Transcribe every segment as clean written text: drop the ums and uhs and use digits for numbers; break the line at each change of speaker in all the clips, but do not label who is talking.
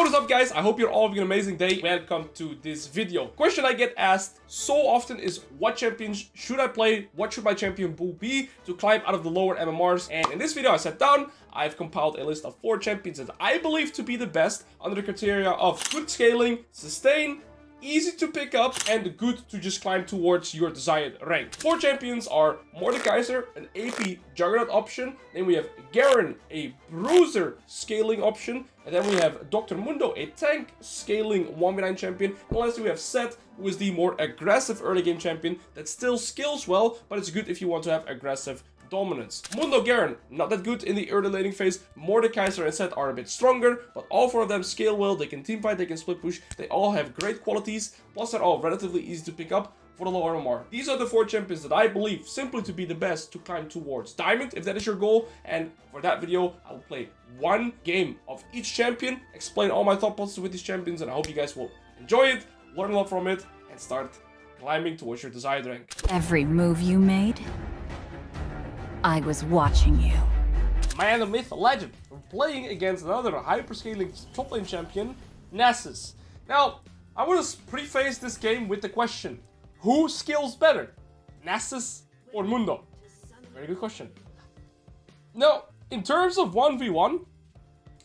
What is up, guys? I hope you're all having an amazing day. Welcome to this video. Question I get asked so often is, what champions should I play? What should my champion pool be to climb out of the lower MMRs? And in this video I sat down, I've compiled a list of 4 champions that I believe to be the best under the criteria of good scaling, sustain, easy to pick up, and good to just climb towards your desired rank. 4 champions are Mordekaiser, an AP Juggernaut option. Then we have Garen, a bruiser scaling option. And then we have Dr. Mundo, a tank scaling 1v9 champion. And lastly, we have Sett, who is the more aggressive early game champion that still scales well, but it's good if you want to have aggressive dominance. Mundo, Garen, not that good in the early laning phase. Mordekaiser and Sett are a bit stronger, but all 4 of them scale well. They can teamfight, they can split push. They all have great qualities, plus they're all relatively easy to pick up for the lower MMR. These are the 4 champions that I believe simply to be the best to climb towards Diamond, if that is your goal. And for that video, I will play 1 game of each champion, explain all my thought process with these champions, and I hope you guys will enjoy it, learn a lot from it, and start climbing towards your desired rank.
Every move you made, I was watching you.
Man, the myth, the legend. We're playing against another hyperscaling top lane champion, Nasus. Now, I want to preface this game with the question, who scales better, Nasus or Mundo? Very good question. Now, in terms of 1v1,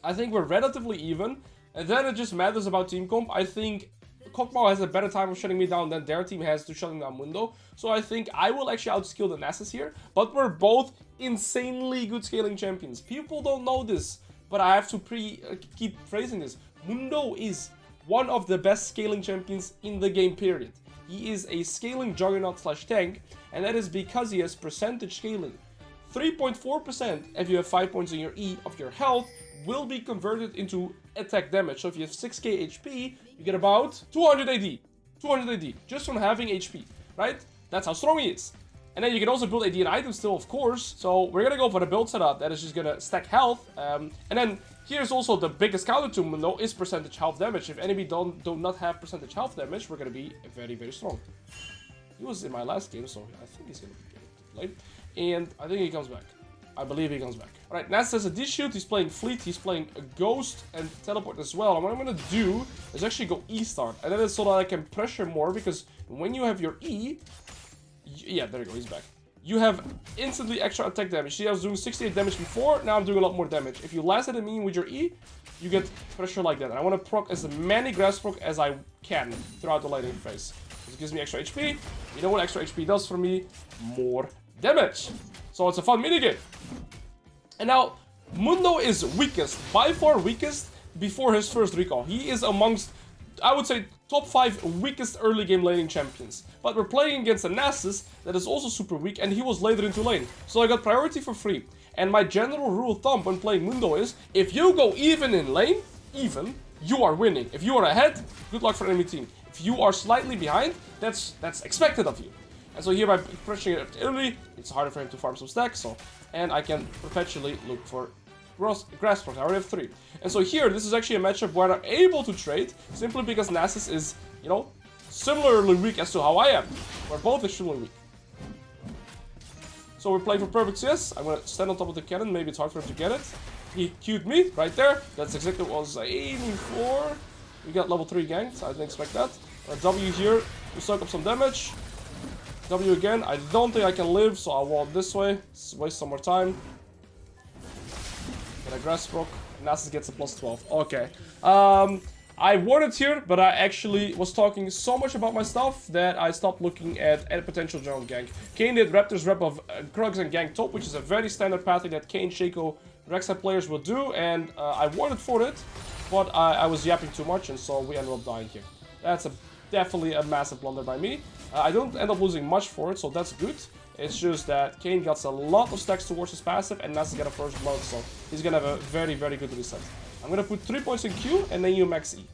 I think we're relatively even, and then it just matters about team comp. I think Kokmao has a better time of shutting me down than their team has to shutting down Mundo. So I think I will actually outskill the Nasus here. But we're both insanely good scaling champions. People don't know this, but I have to keep phrasing this. Mundo is one of the best scaling champions in the game, period. He is a scaling juggernaut slash tank, and that is because he has percentage scaling. 3.4% if you have 5 points in your E of your health will be converted into attack damage. So if you have 6k HP, you get about 200 AD. 200 AD, just from having HP, right? That's how strong he is. And then you can also build AD and items still, of course. So we're gonna go for the build setup that is just gonna stack health. And then here's also the biggest counter to Mundo is percentage health damage. If enemy do not have percentage health damage, we're gonna be very, very strong. He was in my last game, so I think he's gonna be played. And I think he comes back. I believe he comes back. Alright, Nasus has a D-Shoot, he's playing Fleet, he's playing a Ghost and Teleport as well. And what I'm gonna do is actually go E-Start. And then it's so that I can pressure more, because when you have your E... Yeah, there you go, he's back. You have instantly extra attack damage. See, I was doing 68 damage before, now I'm doing a lot more damage. If you last hit a minion with your E, you get pressure like that. And I want to proc as many grass proc as I can throughout the laning phase. This gives me extra HP. You know what extra HP does for me? More damage. So it's a fun minigame. And now, Mundo is weakest, by far weakest, before his first recall. He is amongst, I would say, top 5 weakest early game laning champions. But we're playing against a Nasus that is also super weak, and he was later into lane. So I got priority for free. And my general rule of thumb when playing Mundo is, if you go even in lane, you are winning. If you are ahead, good luck for enemy team. If you are slightly behind, that's expected of you. And so here by pushing it early, it's harder for him to farm some stacks, so, and I can perpetually look for grass proc. I already have 3. And so here, this is actually a matchup where I'm able to trade, simply because Nasus is, you know, similarly weak as to how I am. We're both extremely weak. So we're playing for perfect CS. I'm gonna stand on top of the cannon, maybe it's hard for him to get it. He queued me right there. That's exactly what I was aiming for. We got level 3 ganked, I didn't expect that. W here to suck up some damage. W again, I don't think I can live, so I'll walk this way. Waste some more time. Get a grass proc. Nasus gets a +12. Okay. I warded here, but I actually was talking so much about my stuff that I stopped looking at potential jungle gank. Kayn did Raptor's rep of Krugs and gank top, which is a very standard pathing that Kayn, Shaco, Rek'Sai players will do, and I warded for it, but I was yapping too much, and so we ended up dying here. That's definitely a massive blunder by me. I don't end up losing much for it, so that's good. It's just that Kayn gets a lot of stacks towards his passive, and Nasus got a first blood, so he's gonna have a very, very good reset. I'm gonna put 3 points in Q, and then you max E.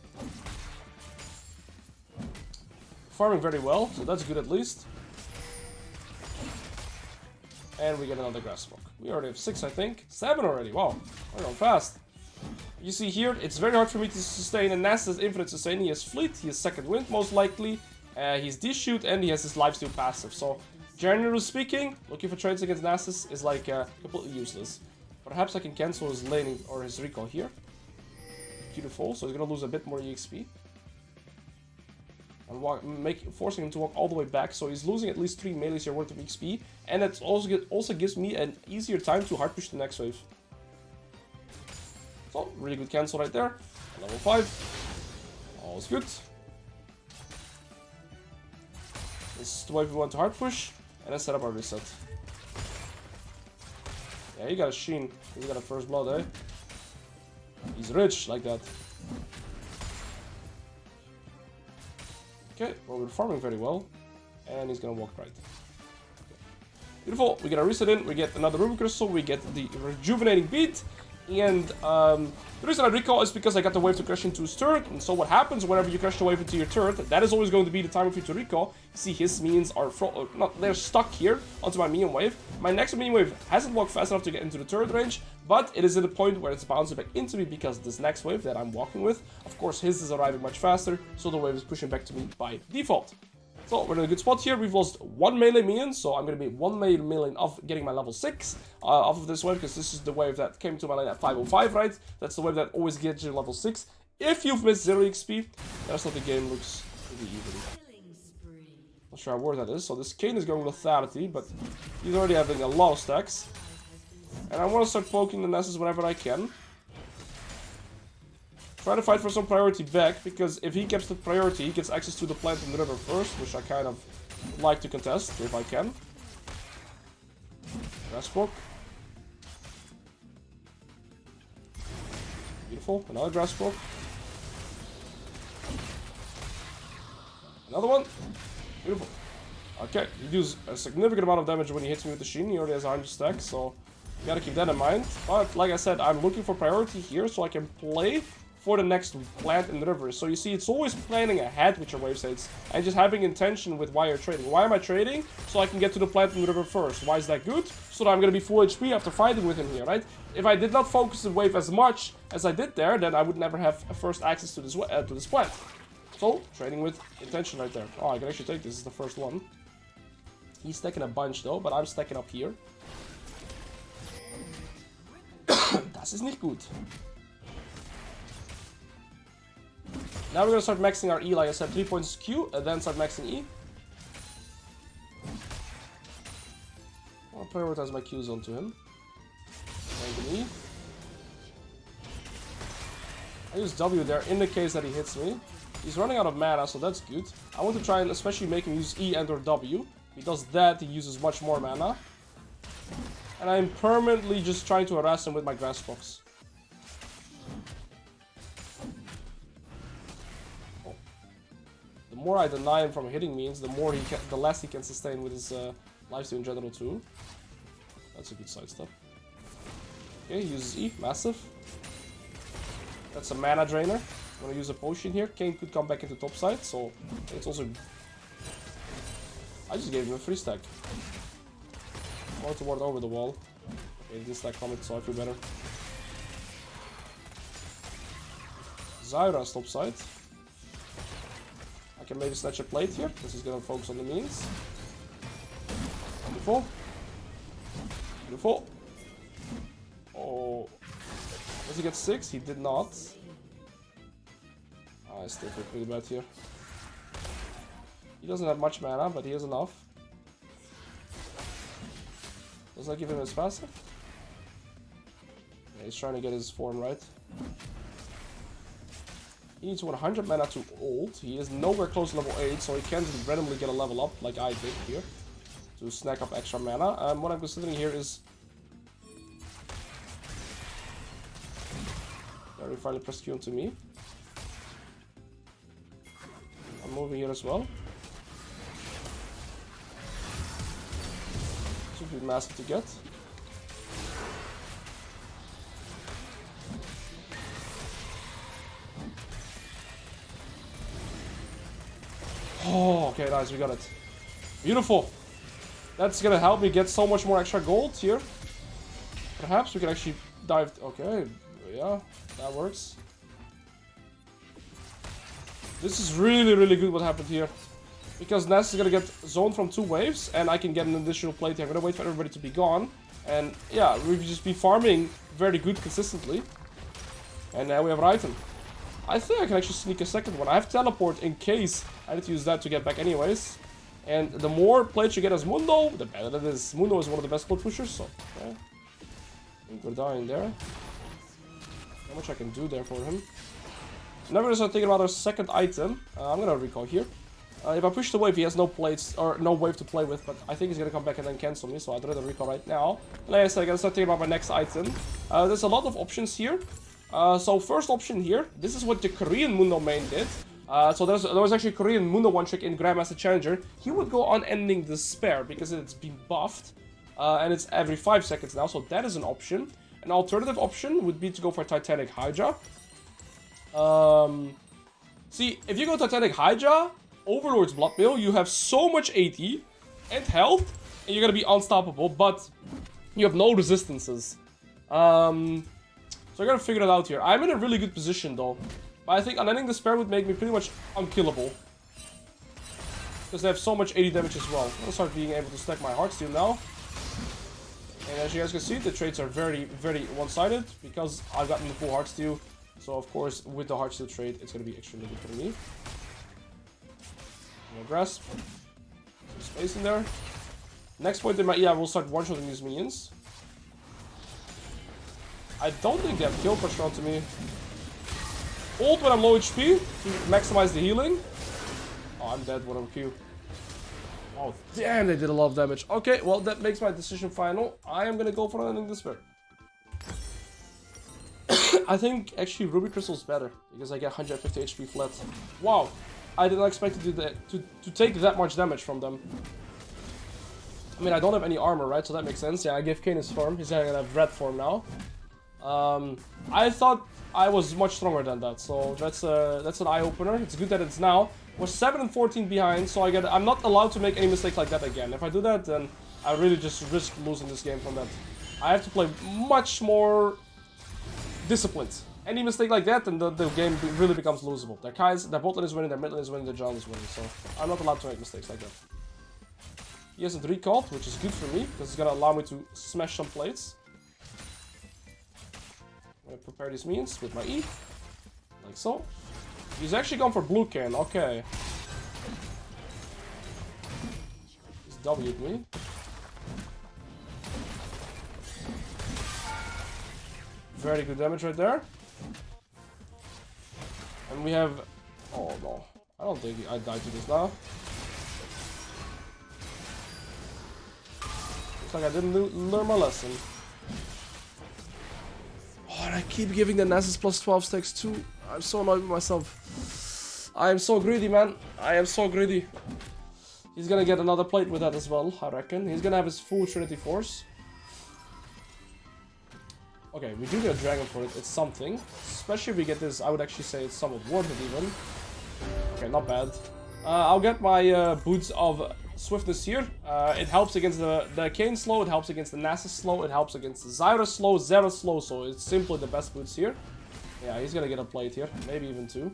Farming very well, so that's good at least. And we get another grass smoke. We already have 6, I think. 7 already, wow. We're going fast. You see here, it's very hard for me to sustain, and Nasus has infinite sustain. He has Fleet, he has second wind most likely. He's D-Shoot, and he has his lifesteal passive. So, generally speaking, looking for trades against Nasus is like completely useless. Perhaps I can cancel his laning or his recall here. Beautiful. So he's gonna lose a bit more EXP. And forcing him to walk all the way back. So he's losing at least 3 melees here worth of XP. And it also gives me an easier time to hard push the next wave. So, really good cancel right there. Level 5. All's good. This is the wave we want to hard push. And then set up our reset. Yeah, he got a sheen. He got a first blood, eh? He's rich like that. Okay, well, we're farming very well. And he's gonna walk right. Beautiful. We get a reset in, we get another Ruby Crystal, we get the rejuvenating beat. And the reason I recall is because I got the wave to crash into his turret. And so what happens whenever you crash the wave into your turret, that is always going to be the time for you to recall. You see his minions are they're stuck here onto my minion wave. My next minion wave hasn't walked fast enough to get into the turret range, but it is at a point where it's bouncing back into me because this next wave that I'm walking with, of course his is arriving much faster, so the wave is pushing back to me by default. So we're in a good spot here. We've lost 1 melee minion, so I'm going to be 1 melee off getting my level 6 off of this wave, because this is the wave that came to my lane at 505, right? That's the wave that always gets you level 6. If you've missed 0 XP, that's how the game looks pretty even. Not sure how worth that is. So this Kane is going with authority, but he's already having a lot of stacks. And I want to start poking the Nessus whenever I can. Try to fight for some priority back, because if he gets the priority, he gets access to the plant in the river first, which I kind of like to contest, if I can. Grass poke. Beautiful, another grass poke. Another one. Beautiful. Okay, he deals a significant amount of damage when he hits me with the Sheen. He already has 100 stacks, so you gotta keep that in mind. But like I said, I'm looking for priority here so I can play for the next plant in the river. So you see, it's always planning ahead with your wave states and just having intention with why you're trading. Why am I trading? So I can get to the plant in the river first. Why is that good? So that I'm gonna be full HP after fighting with him here, right? If I did not focus the wave as much as I did there, then I would never have first access to this plant. So, trading with intention right there. Oh, I can actually take this. This is the first one. He's stacking a bunch though, but I'm stacking up here. Das ist nicht gut. Now we're gonna start maxing our E, like I said, 3 points Q, and then start maxing E. I'll prioritize my Qs onto him. And E. I use W there in the case that he hits me. He's running out of mana, so that's good. I want to try and especially make him use E and or W. If he does that, he uses much more mana. And I'm permanently just trying to harass him with my grass box. The more I deny him from hitting means, the less he can sustain with his lifesteal in general too. That's a good side step. Okay, he uses E, massive. That's a mana drainer. I'm gonna use a potion here. Kane could come back into top side, so it's also. I just gave him a free stack. I want to ward over the wall. Okay, he didn't stack from it, so I feel better. Zyra's top side. I can maybe snatch a plate here. This is gonna focus on the minions. Beautiful. Beautiful. Oh. Does he get 6? He did not. I still feel pretty bad here. He doesn't have much mana, but he has enough. Does that give him his passive? Yeah, he's trying to get his form right. He needs 100 mana to ult. He is nowhere close to level 8, so he can't randomly get a level up like I did here to snack up extra mana. What I'm considering here is... There, he finally pressed Q onto me. I'm moving here as well. Should be massive to get. Oh, okay, nice, we got it. Beautiful. That's gonna help me get so much more extra gold here. Perhaps we can actually dive... Okay, yeah, that works. This is really, really good what happened here. Because Ness is gonna get zoned from 2 waves, and I can get an additional plate here. I'm gonna wait for everybody to be gone. And yeah, we've just been farming very good consistently. And now we have an item. I think I can actually sneak a second one. I have teleport in case I need to use that to get back anyways. And the more plates you get as Mundo, the better it is. Mundo is one of the best plate pushers, so okay. I think we're dying there. How much I can do there for him. So now we're gonna start thinking about our second item. I'm gonna recall here. If I push the wave, he has no plates or no wave to play with, but I think he's gonna come back and then cancel me, so I'd rather recall right now. And like I said, I gotta start thinking about my next item. There's a lot of options here. So first option here, this is what the Korean Mundo main did. So there was actually a Korean Mundo one trick in Grandmaster Challenger. He would go on ending Despair because it's been buffed. And it's every 5 seconds now, so that is an option. An alternative option would be to go for Titanic Hydra. See, if you go Titanic Hydra, Overlord's Blood Mill, you have so much AT and health, and you're gonna be unstoppable, but you have no resistances. So I gotta figure it out here. I'm in a really good position though. But I think unending Despair would make me pretty much unkillable. Because they have so much 80 damage as well. I'm gonna start being able to stack my Heartsteel now. And as you guys can see, the trades are very, very one-sided. Because I've gotten the full Heartsteel. So of course, with the Heartsteel trade, it's gonna be extremely good for me. Grasp. Some space in there. Next point in my we'll start one-shotting these minions. I don't think they have kill pressure onto me. Ult when I'm low HP to maximize the healing. Oh, I'm dead when I'm Q. Oh, damn, they did a lot of damage. Okay, well, that makes my decision final. I am gonna go for Unending Despair. I think actually Ruby Crystal is better because I get 150 HP flat. Wow, I did not expect to do that, to take that much damage from them. I mean, I don't have any armor, right? So that makes sense. Yeah, I give Kane his form. He's gonna have red form now. I thought I was much stronger than that, so that's an eye-opener. It's good that it's now. We're 7 and 14 behind, so I'm not allowed to make any mistake like that again. If I do that, then I really just risk losing this game from that. I have to play much more disciplined. Any mistake like that, then the game really becomes losable. Their bot lane is winning, their mid lane is winning, their jungle is winning, so I'm not allowed to make mistakes like that. He hasn't recalled, which is good for me, because it's gonna allow me to smash some plates. I'm gonna prepare these minions with my E, like so. He's actually gone for blue can, okay. He's W'd me. Very good damage right there. And we have... Oh no, I don't think I died to this now. Looks like I didn't learn my lesson. Oh, and I keep giving the Nasus plus 12 stacks too. I'm so annoyed with myself. I am so greedy, man. I am so greedy. He's gonna get another plate with that as well, I reckon. He's gonna have his full Trinity Force. Okay, we do get a dragon for it. It's something. Especially if we get this, I would actually say it's somewhat worth it even. Okay, not bad. I'll get my boots of swiftness here. It helps against the Kane slow, it helps against the Nasus slow, it helps against the Zyra slow, Zera slow, so it's simply the best boots here. Yeah, he's gonna get a plate here, maybe even two.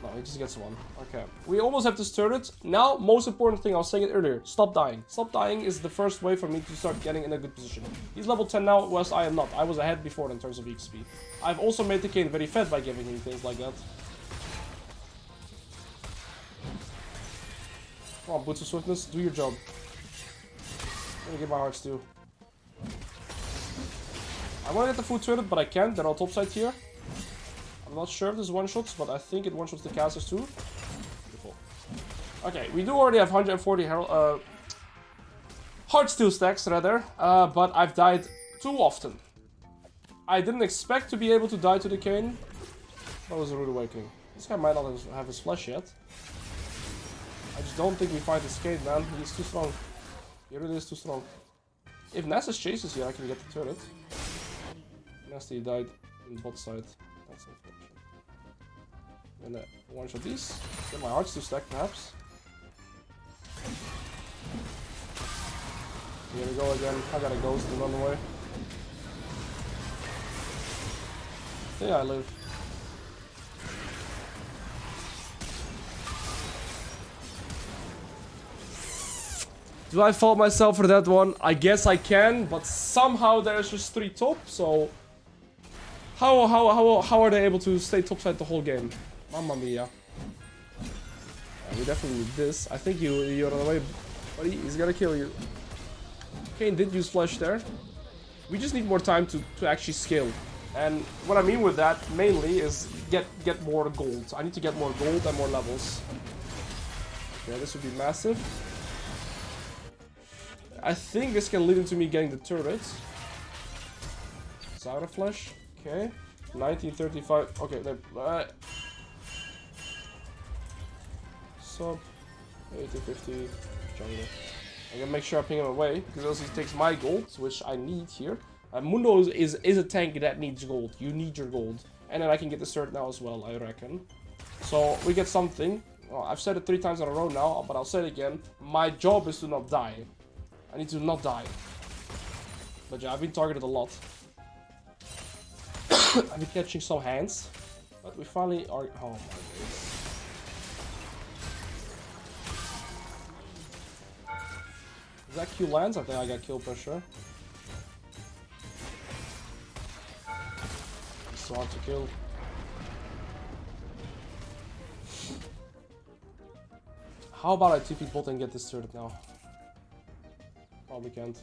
No, he just gets one. Okay, we almost have this turret. Now, most important thing, I was saying it earlier, stop dying. Stop dying is the first way for me to start getting in a good position. He's level 10 now, whereas I am not. I was ahead before in terms of XP. I've also made the Kane very fed by giving him things like that. Come on, Boots of Swiftness, do your job. I'm gonna get my hearts too. I wanna get the food turret, but I can't. They're on top side here. I'm not sure if this one-shots, but I think it one-shots the casters too. Beautiful. Okay, we do already have 140 Heartsteel stacks, rather, but I've died too often. I didn't expect to be able to die to the Kane. That was a rude awakening. This guy might not have his flesh yet. I just don't think we fight this Kane, man. He's too strong. He really is too strong. If Nasus chases here, I can get the turret. Nasty died in bot side. That's unfortunate. I'm gonna one-shot these. Get my hearts to stack, perhaps. Here we go again. I got a ghost and run away. Yeah, I live. Do I fault myself for that one? I guess I can, but somehow there's just 3 top, so... How are they able to stay topside the whole game? Mamma mia. Yeah, we definitely need this. I think you're on the way, buddy. He's gonna kill you. Kane did use flash there. We just need more time to actually scale. And what I mean with that mainly is get more gold. I need to get more gold and more levels. Okay, this would be massive. I think this can lead into me getting the turret. Zyra flash. Okay. 1935. Okay, there. Sub 1850 jungle. I'm gonna make sure I ping him away because else he takes my gold, which I need here. Mundo is a tank that needs gold. You need your gold. And then I can get the cert now as well, I reckon. So we get something. Well, I've said it 3 times in a row now, but I'll say it again. My job is to not die. I need to not die. But yeah, I've been targeted a lot. I've been catching some hands. But we finally are... Oh my days. Is that Q lands? I think I got kill pressure. It's so hard to kill. How about I TP bot and get this turret now? Probably can't.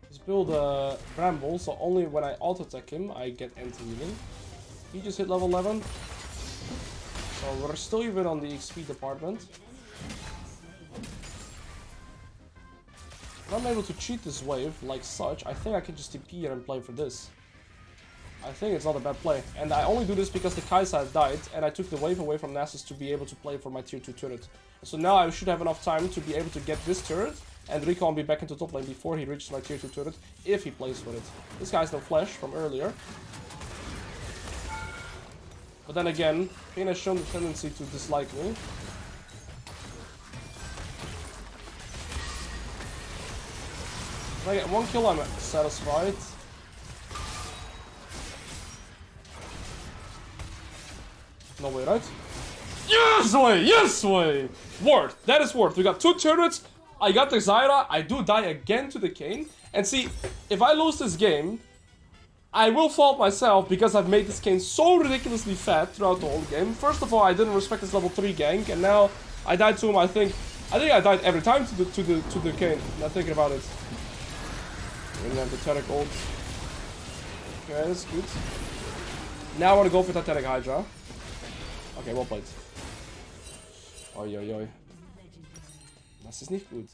Let's build a Bramble, so only when I auto-attack him, I get anti-healing. He just hit level 11. So we're still even on the XP department. If I'm able to cheat this wave like such, I think I can just TP here and play for this. I think it's not a bad play. And I only do this because the Kaiser died and I took the wave away from Nasus to be able to play for my tier 2 turret. So now I should have enough time to be able to get this turret and recon me back into top lane before he reaches my tier 2 turret, if he plays with it. This guy's no flash from earlier. But then again, Kane has shown the tendency to dislike me. If I get 1 kill, I'm satisfied. No way, right? Yes way! Yes way! Worth. That is worth. We got 2 turrets. I got the Zyra. I do die again to the Kane. And see, if I lose this game, I will fault myself because I've made this Kane so ridiculously fat throughout the whole game. First of all, I didn't respect his level 3 gank, and now I died to him. I think I died every time to the Kane. Now thinking about it. And then the Titanic ult. Okay, that's good. Now I want to go for Titanic Hydra. Okay, well played. Oi, oi, oi. Das ist nicht gut.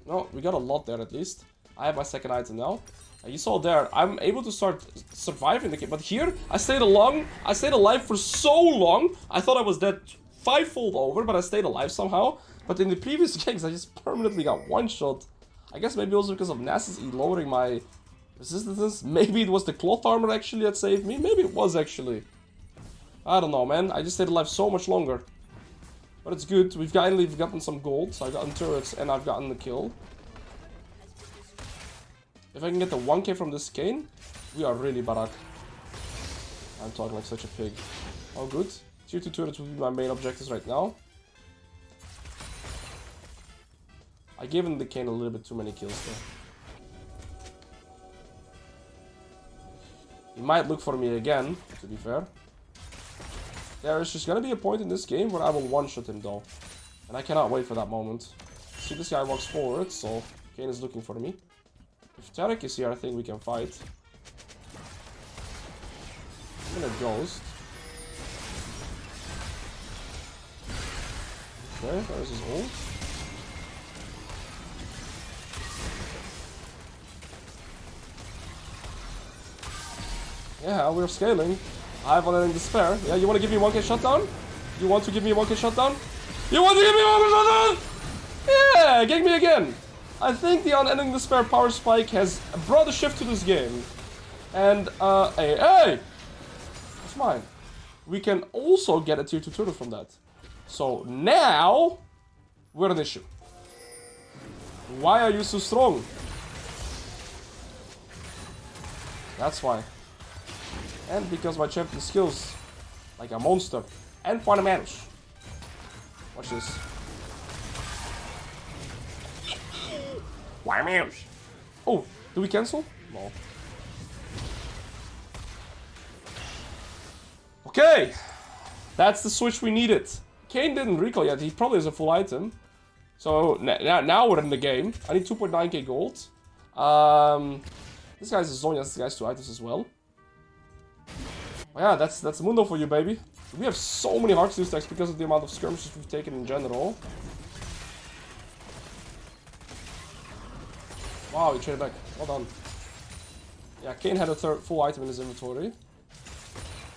No, we got a lot there at least. I have my second item now. You saw there, I'm able to start surviving the game. But here, I stayed alive for so long. I thought I was dead 5-fold over, but I stayed alive somehow. But in the previous games, I just permanently got one-shot. I guess maybe also because of Nasus lowering my resistance. Maybe it was the cloth armor actually that saved me. Maybe it was actually. I don't know, man. I just stayed alive so much longer. But it's good. We've gotten some gold. So I've gotten turrets and I've gotten the kill. If I can get the 1k from this Kane, we are really barak. I'm talking like such a pig. Oh, good. Tier 2 turrets will be my main objectives right now. I gave him the Kane a little bit too many kills though. He might look for me again, to be fair. There is just gonna be a point in this game where I will one-shot him though. And I cannot wait for that moment. See, this guy walks forward, so Kane is looking for me. If Tarek is here, I think we can fight. I'm gonna ghost. Okay, there's his ult. Yeah, we're scaling. I have unending despair. Yeah, you want to give me 1k shutdown? You want to give me 1k shutdown? You want to give me 1k shutdown? Yeah, get me again. I think the unending despair power spike has brought a shift to this game. And, hey! That's mine. We can also get a tier 2 turret from that. So now, we're an issue. Why are you so strong? That's why. And because my champion skills like a monster. And fundamentals. Watch this. Why mouse? Oh, Do we cancel? No. Okay. That's the switch we needed. Kayn didn't recall yet. He probably has a full item. So now we're in the game. I need 2.9k gold. This guy's a Zonya. This guy's 2 items as well. Oh yeah, that's Mundo for you, baby. We have so many Hearthstone stacks because of the amount of skirmishes we've taken in general. Wow, he traded back. Well done. Yeah, Kayn had a full item in his inventory.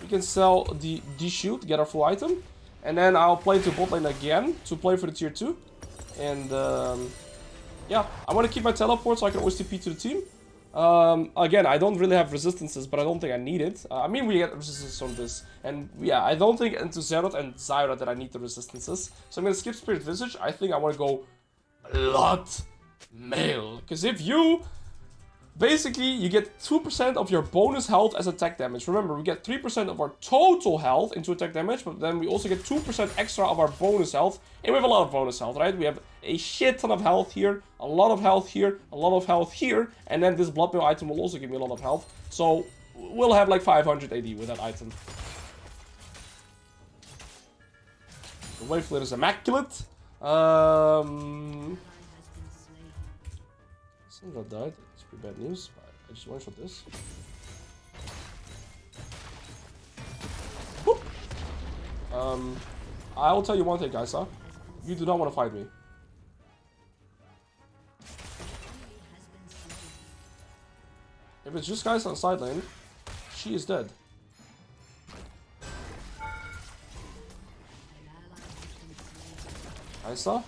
We can sell the shield, get our full item. And then I'll play to bot lane again to play for the tier 2. And yeah, I want to keep my teleport so I can always TP to the team. Again, I don't really have resistances, but I don't think I need it. I mean, we get resistance on this. And yeah, I don't think into Zeroth and Zyra that I need the resistances. So I'm going to skip Spirit Visage. I think I want to go Blood Mail. Because if you... Basically, you get 2% of your bonus health as attack damage. Remember, we get 3% of our total health into attack damage, but then we also get 2% extra of our bonus health. And we have a lot of bonus health, right? We have a shit ton of health here, a lot of health here, a lot of health here, and then this blood mail item will also give me a lot of health. So, we'll have like 500 AD with that item. The wave flare is immaculate. Sandra died. It's pretty bad news. I just one-shot this. Whoop. I'll tell you one thing, guys, huh? You do not want to fight me. If it's just guys on side lane, she is dead. Isa?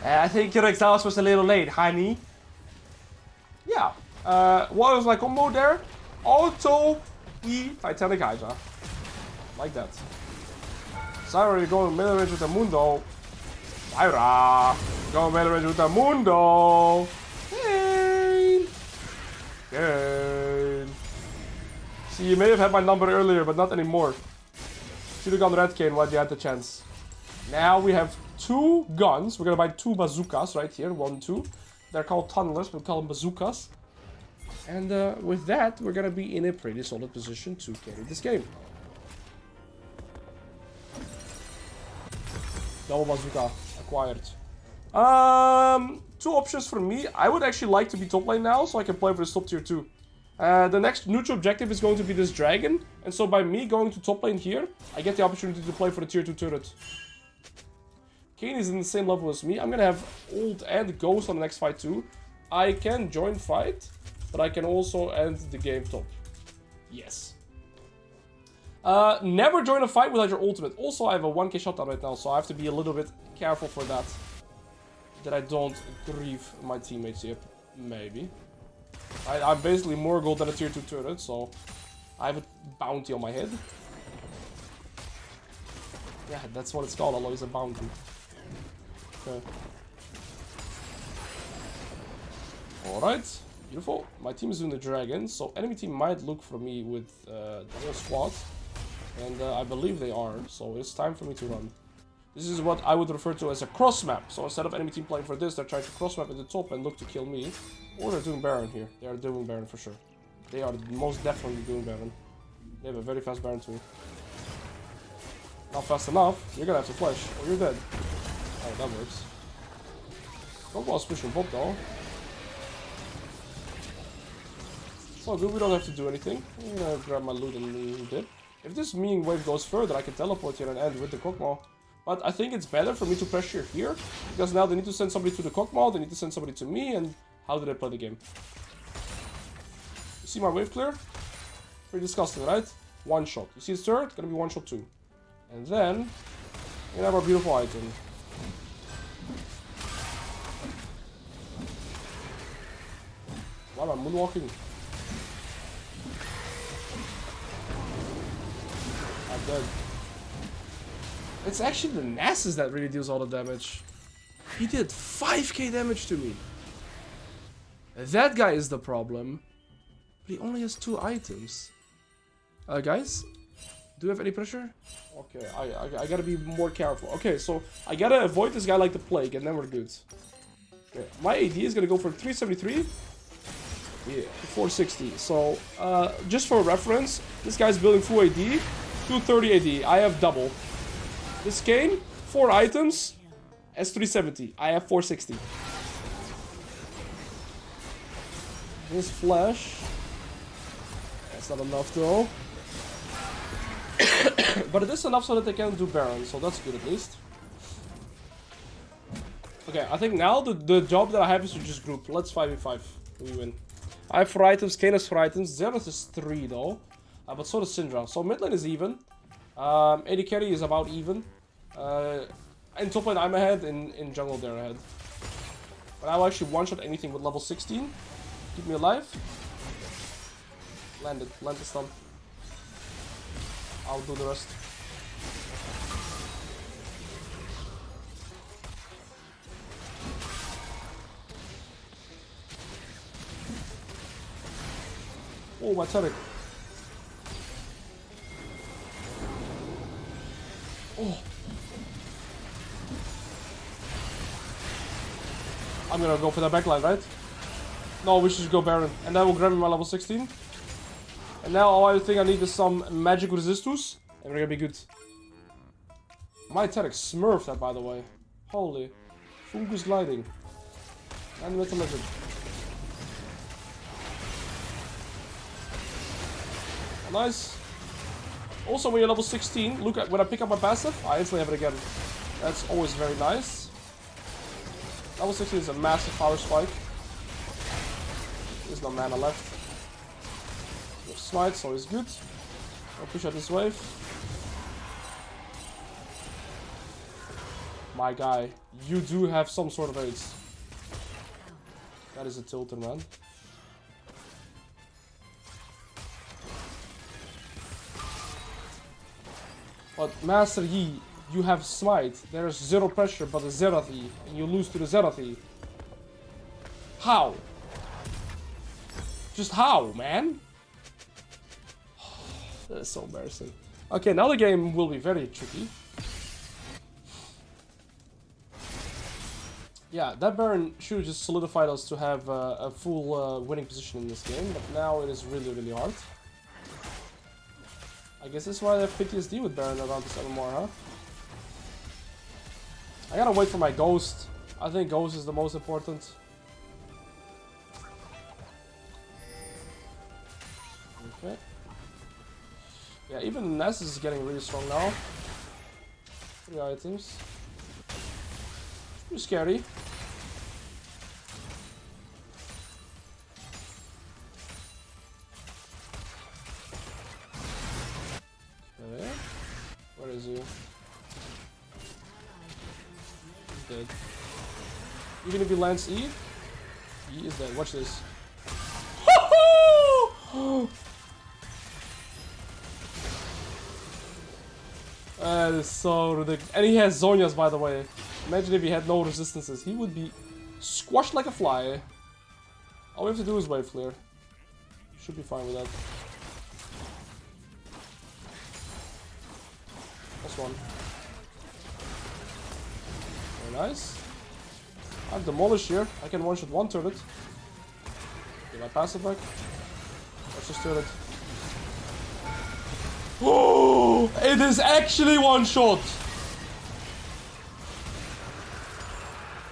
I think your exhaust was a little late, honey. Yeah. What was my combo there? Auto E Titanicaiser. Like that. Zyra, you're going middle range with the Mundo. Zyra! Going middle range with the Mundo. Hey! Good. See, you may have had my number earlier, but not anymore. Should have gone Red Kayn while you had the chance. Now we have 2 guns. We're gonna buy 2 bazookas right here. 1, 2. They're called tunnelers, we'll call them bazookas. And with that, we're gonna be in a pretty solid position to carry this game. Double bazooka acquired. 2 options for me. I would actually like to be top lane now, so I can play for the top tier 2. The next neutral objective is going to be this dragon. And so by me going to top lane here, I get the opportunity to play for the tier 2 turret. Kayn is in the same level as me. I'm gonna have ult and ghost on the next fight too. I can join fight, but I can also end the game top. Yes. Never join a fight without your ultimate. Also, I have a 1k shutdown right now, so I have to be a little bit careful for that. That I don't grieve my teammates here. Maybe. I'm basically more gold than a tier 2 turret, so I have a bounty on my head. Yeah, that's what it's called, Alois, a bounty. Okay. Alright, beautiful. My team is doing the dragon, so enemy team might look for me with the whole squad. And I believe they are, so it's time for me to run. This is what I would refer to as a cross map. So instead of enemy team playing for this, they're trying to cross map at the top and look to kill me. Or they're doing Baron here. They are doing Baron for sure. They are most definitely doing Baron. They have a very fast Baron too. Not fast enough, you're gonna have to flash, or you're dead. Oh, that works. Coco's pushing bot though. It's all good, we don't have to do anything. I'm gonna grab my loot and dip. If this Ming wave goes further, I can teleport here and end with the Cockmaw. But I think it's better for me to pressure here, because now they need to send somebody to the Cockmaw, they need to send somebody to me, and how do they play the game? You see my wave clear? Pretty disgusting, right? One shot. You see his turret? Gonna be one shot too. And then, we have our beautiful item. Wow, I'm moonwalking. I'm dead. It's actually the Nasus that really deals all the damage. He did 5k damage to me. That guy is the problem. But he only has 2 items. Guys, Do you have any pressure? Okay, I gotta be more careful. Okay, so I gotta avoid this guy like the plague, and then we're good. Okay, my AD is gonna go for 373. Yeah, 460. So, just for reference, this guy's building full AD, 230 AD. I have double. This game, 4 items, S370. I have 460. This flash. That's not enough though. But it is enough so that they can do Baron, so that's good at least. Okay, I think now the job that I have is to just group. Let's 5v5. We win. I have 4 items, Kane has 4 items, Zenith is 3 though. But so does Syndra. So mid lane is even. AD carry is about even. In top lane I'm ahead, in jungle they're ahead. But I'll actually one-shot anything with level 16. Keep me alive. Land the stun. I'll do the rest. Oh, my turret. Oh. I'm gonna go for that backline, right? No, we should just go Baron. And that will grab me my level 16. And now all I think I need is some magic resistus. And we're gonna be good. My Tarek smurfed that, by the way. Holy. Fungus gliding. And with the legend. Nice. Also, when you're level 16, look at when I pick up my passive, I instantly have it again. That's always very nice. Level 16 is a massive power spike. There's no mana left. We have smite, so it's good. I'll push out this wave. My guy, you do have some sort of aids. That is a tilter, man. But Master Yi, you have smite. There is 0 pressure but a Zerath E, and you lose to the Zerath E. How? Just how, man? That is so embarrassing. Okay, now the game will be very tricky. Yeah, that Baron should have just solidified us to have a full winning position in this game, but now it is really, really hard. I guess that's why they have PTSD with Baron around this MMR, huh? I gotta wait for my Ghost. I think Ghost is the most important. Okay. Yeah, even Ness is getting really strong now. 3 items. Pretty scary. Okay. Where is he? He's dead. Even if he lands E, he is dead. Watch this. That is so ridiculous. And he has Zonias, by the way. Imagine if he had no resistances. He would be squashed like a fly. All we have to do is wave flare. Should be fine with that. That's one. Very nice. I have Demolish here. I can one-shot one turret. Get my passive back. Watch this turret. Oh! It is actually one-shot!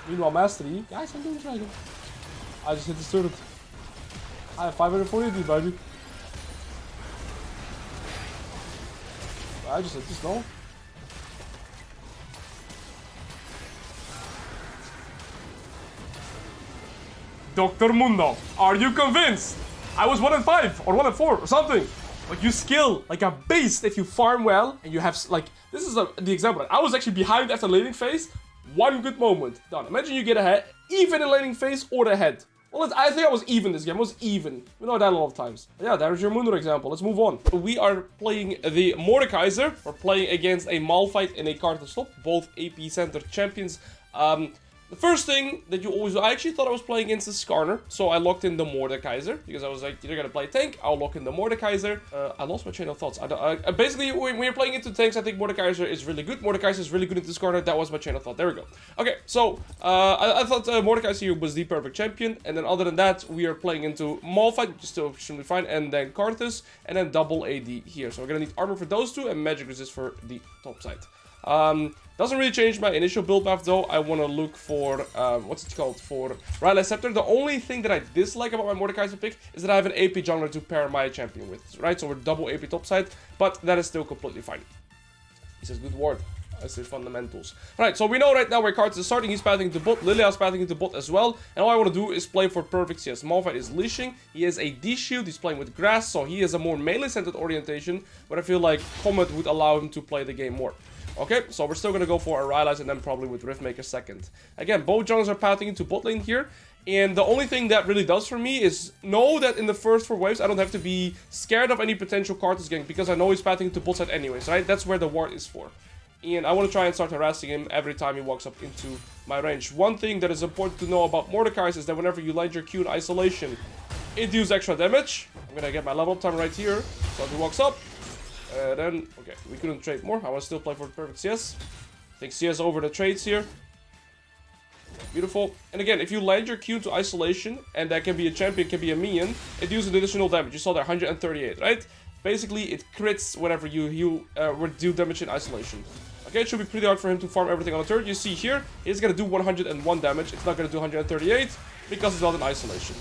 Meanwhile, Mastery. Guys, I'm doing dragon. I just hit this turret. I have 540 AD, baby. I just hit this, no? Dr. Mundo, are you convinced? I was 1 and 5 or 1 and 4 or something. Like, you skill like a beast if you farm well and you have, like, this is the example. I was actually behind after laning phase. One good moment, done. Imagine you get ahead, even in laning phase or ahead. Well, I think I was even this game. I was even. We know that a lot of times. But yeah, there's your Mundo example. Let's move on. We are playing the Mordekaiser. We're playing against a Malphite and a Card to Stop, both AP Center champions. The first thing that you always do, I actually thought I was playing against the Skarner, so I locked in the Mordekaiser, because I was like, you're gonna play tank, I'll lock in the Mordekaiser. I lost my train of thoughts. Basically, when you're playing into tanks, I think Mordekaiser is really good. Mordekaiser is really good into Skarner. That was my train of thought. There we go. Okay, so I thought Mordekaiser here was the perfect champion, and then other than that, we are playing into Malphite, which is still extremely fine, and then Karthus, and then double AD here. So we're gonna need armor for those two, and magic resist for the top side. Doesn't really change my initial build path though. I want to look for, what's it called, for Rylai Scepter. The only thing that I dislike about my Mordekaiser pick is that I have an AP jungler to pair my champion with, right? So we're double AP topside, but that is still completely fine. He says good word. I say fundamentals. Right, so we know right now where Karthus is starting. He's pathing to bot. Lilia's pathing into bot as well. And all I want to do is play for perfect CS. Malphite is leashing. He has a D-shield. He's playing with grass, so he has a more melee-centered orientation. But I feel like Comet would allow him to play the game more. Okay, so we're still going to go for a Rylai and then probably with Riftmaker second. Again, both junglers are pathing into bot lane here. And the only thing that really does for me is know that in the first 4 waves, I don't have to be scared of any potential Karthus gank because I know he's pathing into bot side anyways, right? That's where the ward is for. And I want to try and start harassing him every time he walks up into my range. One thing that is important to know about Mordekaiser is that whenever you land your Q in isolation, it deals extra damage. I'm going to get my level up time right here. So if he walks up, then, okay, we couldn't trade more. I want to still play for the perfect CS. Take CS over the trades here. Beautiful. And again, if you land your Q to isolation, and that can be a champion, can be a minion, it deals an additional damage. You saw there, 138, right? Basically, it crits whenever you do damage in isolation. Okay, it should be pretty hard for him to farm everything on the turret. You see here, he's going to do 101 damage. It's not going to do 138 because it's not in isolation.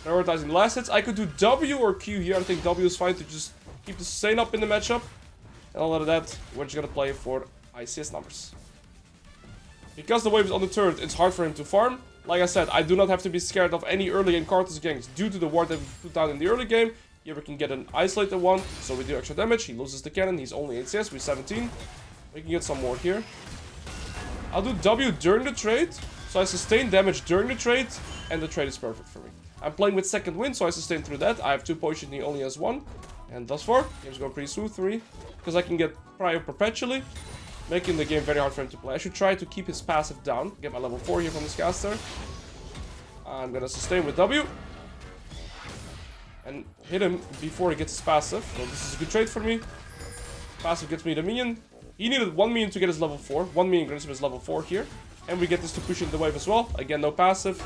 Prioritizing the last hits. I could do W or Q here. I think W is fine to just keep the sustain up in the matchup. And all of that, we're just going to play for ICS numbers. Because the wave is on the turret, it's hard for him to farm. Like I said, I do not have to be scared of any early game Karthus ganks due to the ward that we put down in the early game. Here we can get an isolated one, so we do extra damage. He loses the cannon, he's only 8 CS, we're 17. We can get some more here. I'll do W during the trade, so I sustain damage during the trade, and the trade is perfect for me. I'm playing with second wind, so I sustain through that. I have 2 potions, he only has 1. And thus far, game's going pretty smooth for me, because I can get Prio perpetually, making the game very hard for him to play. I should try to keep his passive down, get my level 4 here from this caster. I'm gonna sustain with W. And hit him before he gets his passive. So this is a good trade for me. Passive gets me the minion. He needed 1 minion to get his level 4. 1 minion grants him his level 4 here. And we get this to push in the wave as well. Again, no passive.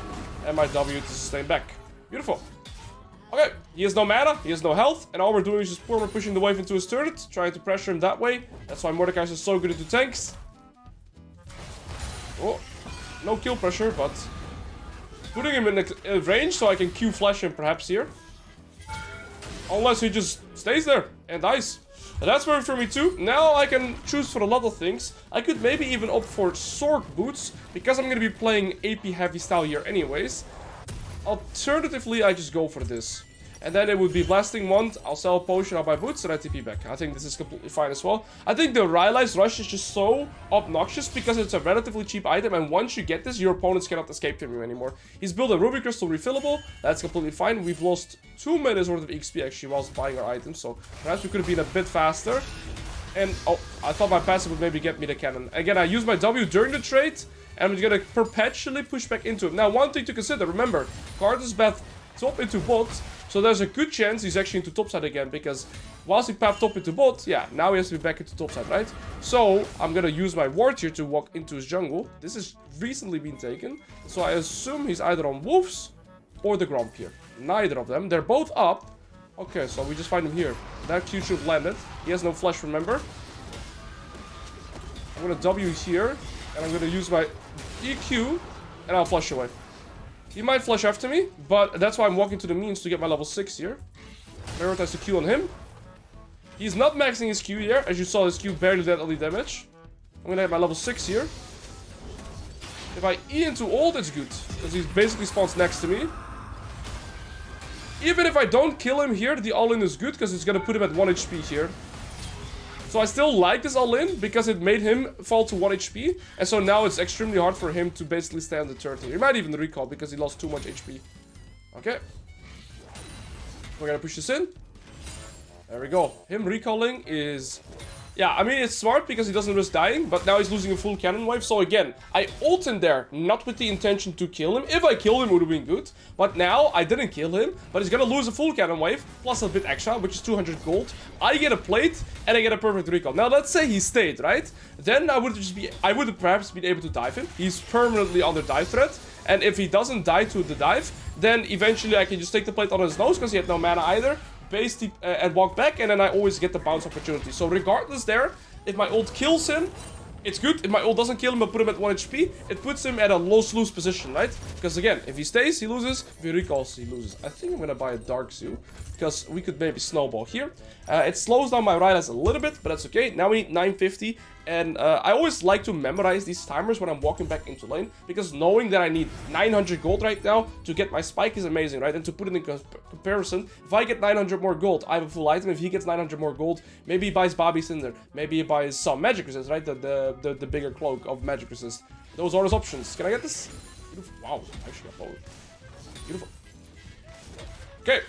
And my W to sustain back. Beautiful. Okay, he has no mana, he has no health. And all we're doing is just we're pushing the wave into his turret. Trying to pressure him that way. That's why Mordekaiser is so good into tanks. Oh, no kill pressure, but putting him in a range so I can Q flash him perhaps here. Unless he just stays there and dies. And that's perfect for me too. Now I can choose for a lot of things. I could maybe even opt for sword boots, because I'm going to be playing AP heavy style here anyways. Alternatively, I just go for this. And then it would be Blasting Wand, I'll sell a potion, I'll buy boots, and I TP back. I think this is completely fine as well. I think the Rylai's Rush is just so obnoxious because it's a relatively cheap item, and once you get this, your opponents cannot escape from you anymore. He's built a Ruby Crystal refillable, that's completely fine. We've lost 2 minutes worth of XP actually whilst buying our items, so perhaps we could have been a bit faster. And, oh, I thought my passive would maybe get me the cannon. Again, I used my W during the trade, and I'm gonna perpetually push back into him. Now, one thing to consider, remember, Karthus path top into bot, so there's a good chance he's actually into topside again, because whilst he pathed top into bot, yeah, now he has to be back into topside, right? So, I'm gonna use my ward here to walk into his jungle. This has recently been taken, so I assume he's either on wolves or the Gromp here. Neither of them. They're both up. Okay, so we just find him here. That Q should land it. He has no flash, remember? I'm gonna W here, and I'm gonna use my EQ, and I'll flush away. He might flash after me, but that's why I'm walking to the means to get my level 6 here. Prioritize the Q on him. He's not maxing his Q here. As you saw, his Q barely did any damage. I'm gonna have my level 6 here. If I E into ult, it's good, because he basically spawns next to me. Even if I don't kill him here, the all-in is good, because it's gonna put him at 1 HP here. So I still like this all-in, because it made him fall to 1 HP. And so now it's extremely hard for him to basically stay on the turret here. He might even recall, because he lost too much HP. Okay. We're gonna push this in. There we go. Him recalling is Yeah, I mean, it's smart because he doesn't risk dying, but now he's losing a full cannon wave. So again, I ult in there, not with the intention to kill him. If I killed him, it would have been good. But now, I didn't kill him, but he's gonna lose a full cannon wave, plus a bit extra, which is 200 gold. I get a plate, and I get a perfect recall. Now, let's say he stayed, right? Then I would have perhaps been able to dive him. He's permanently under dive threat. And if he doesn't die to the dive, then eventually I can just take the plate on his nose, because he had no mana either. Base deep, and walk back, and then I always get the bounce opportunity. So regardless there, if my ult kills him, it's good. If my ult doesn't kill him but put him at 1 HP, it puts him at a lose-lose position, right? Because again, if he stays, he loses. If he recalls, he loses. I think I'm gonna buy a Dark Zoo, because we could maybe snowball here. It slows down my Rylas a little bit, but that's okay. Now we need 950, and I always like to memorize these timers when I'm walking back into lane, because knowing that I need 900 gold right now to get my spike is amazing, right? And to put it in comparison, if I get 900 more gold, I have a full item. If he gets 900 more gold, maybe he buys Bobby Cinder, maybe he buys some magic resist, right? The bigger cloak of magic resist. Those are his options. Can I get this? Beautiful. Wow, I actually got both. Beautiful. Okay.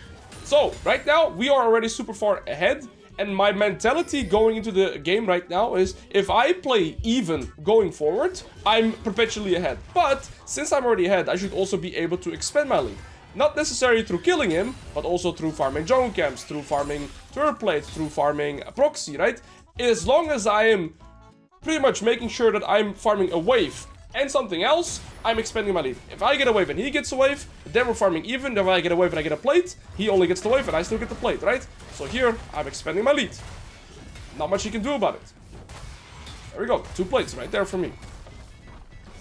So, right now, we are already super far ahead, and my mentality going into the game right now is, if I play even going forward, I'm perpetually ahead. But, since I'm already ahead, I should also be able to expand my lead. Not necessarily through killing him, but also through farming jungle camps, through farming turret plates, through farming a proxy, right? As long as I am pretty much making sure that I'm farming a wave and something else, I'm expanding my lead. If I get a wave and he gets a wave, then we're farming even. If I get a wave and I get a plate, he only gets the wave and I still get the plate, right? So here, I'm expanding my lead. Not much you can do about it. There we go, 2 plates right there for me.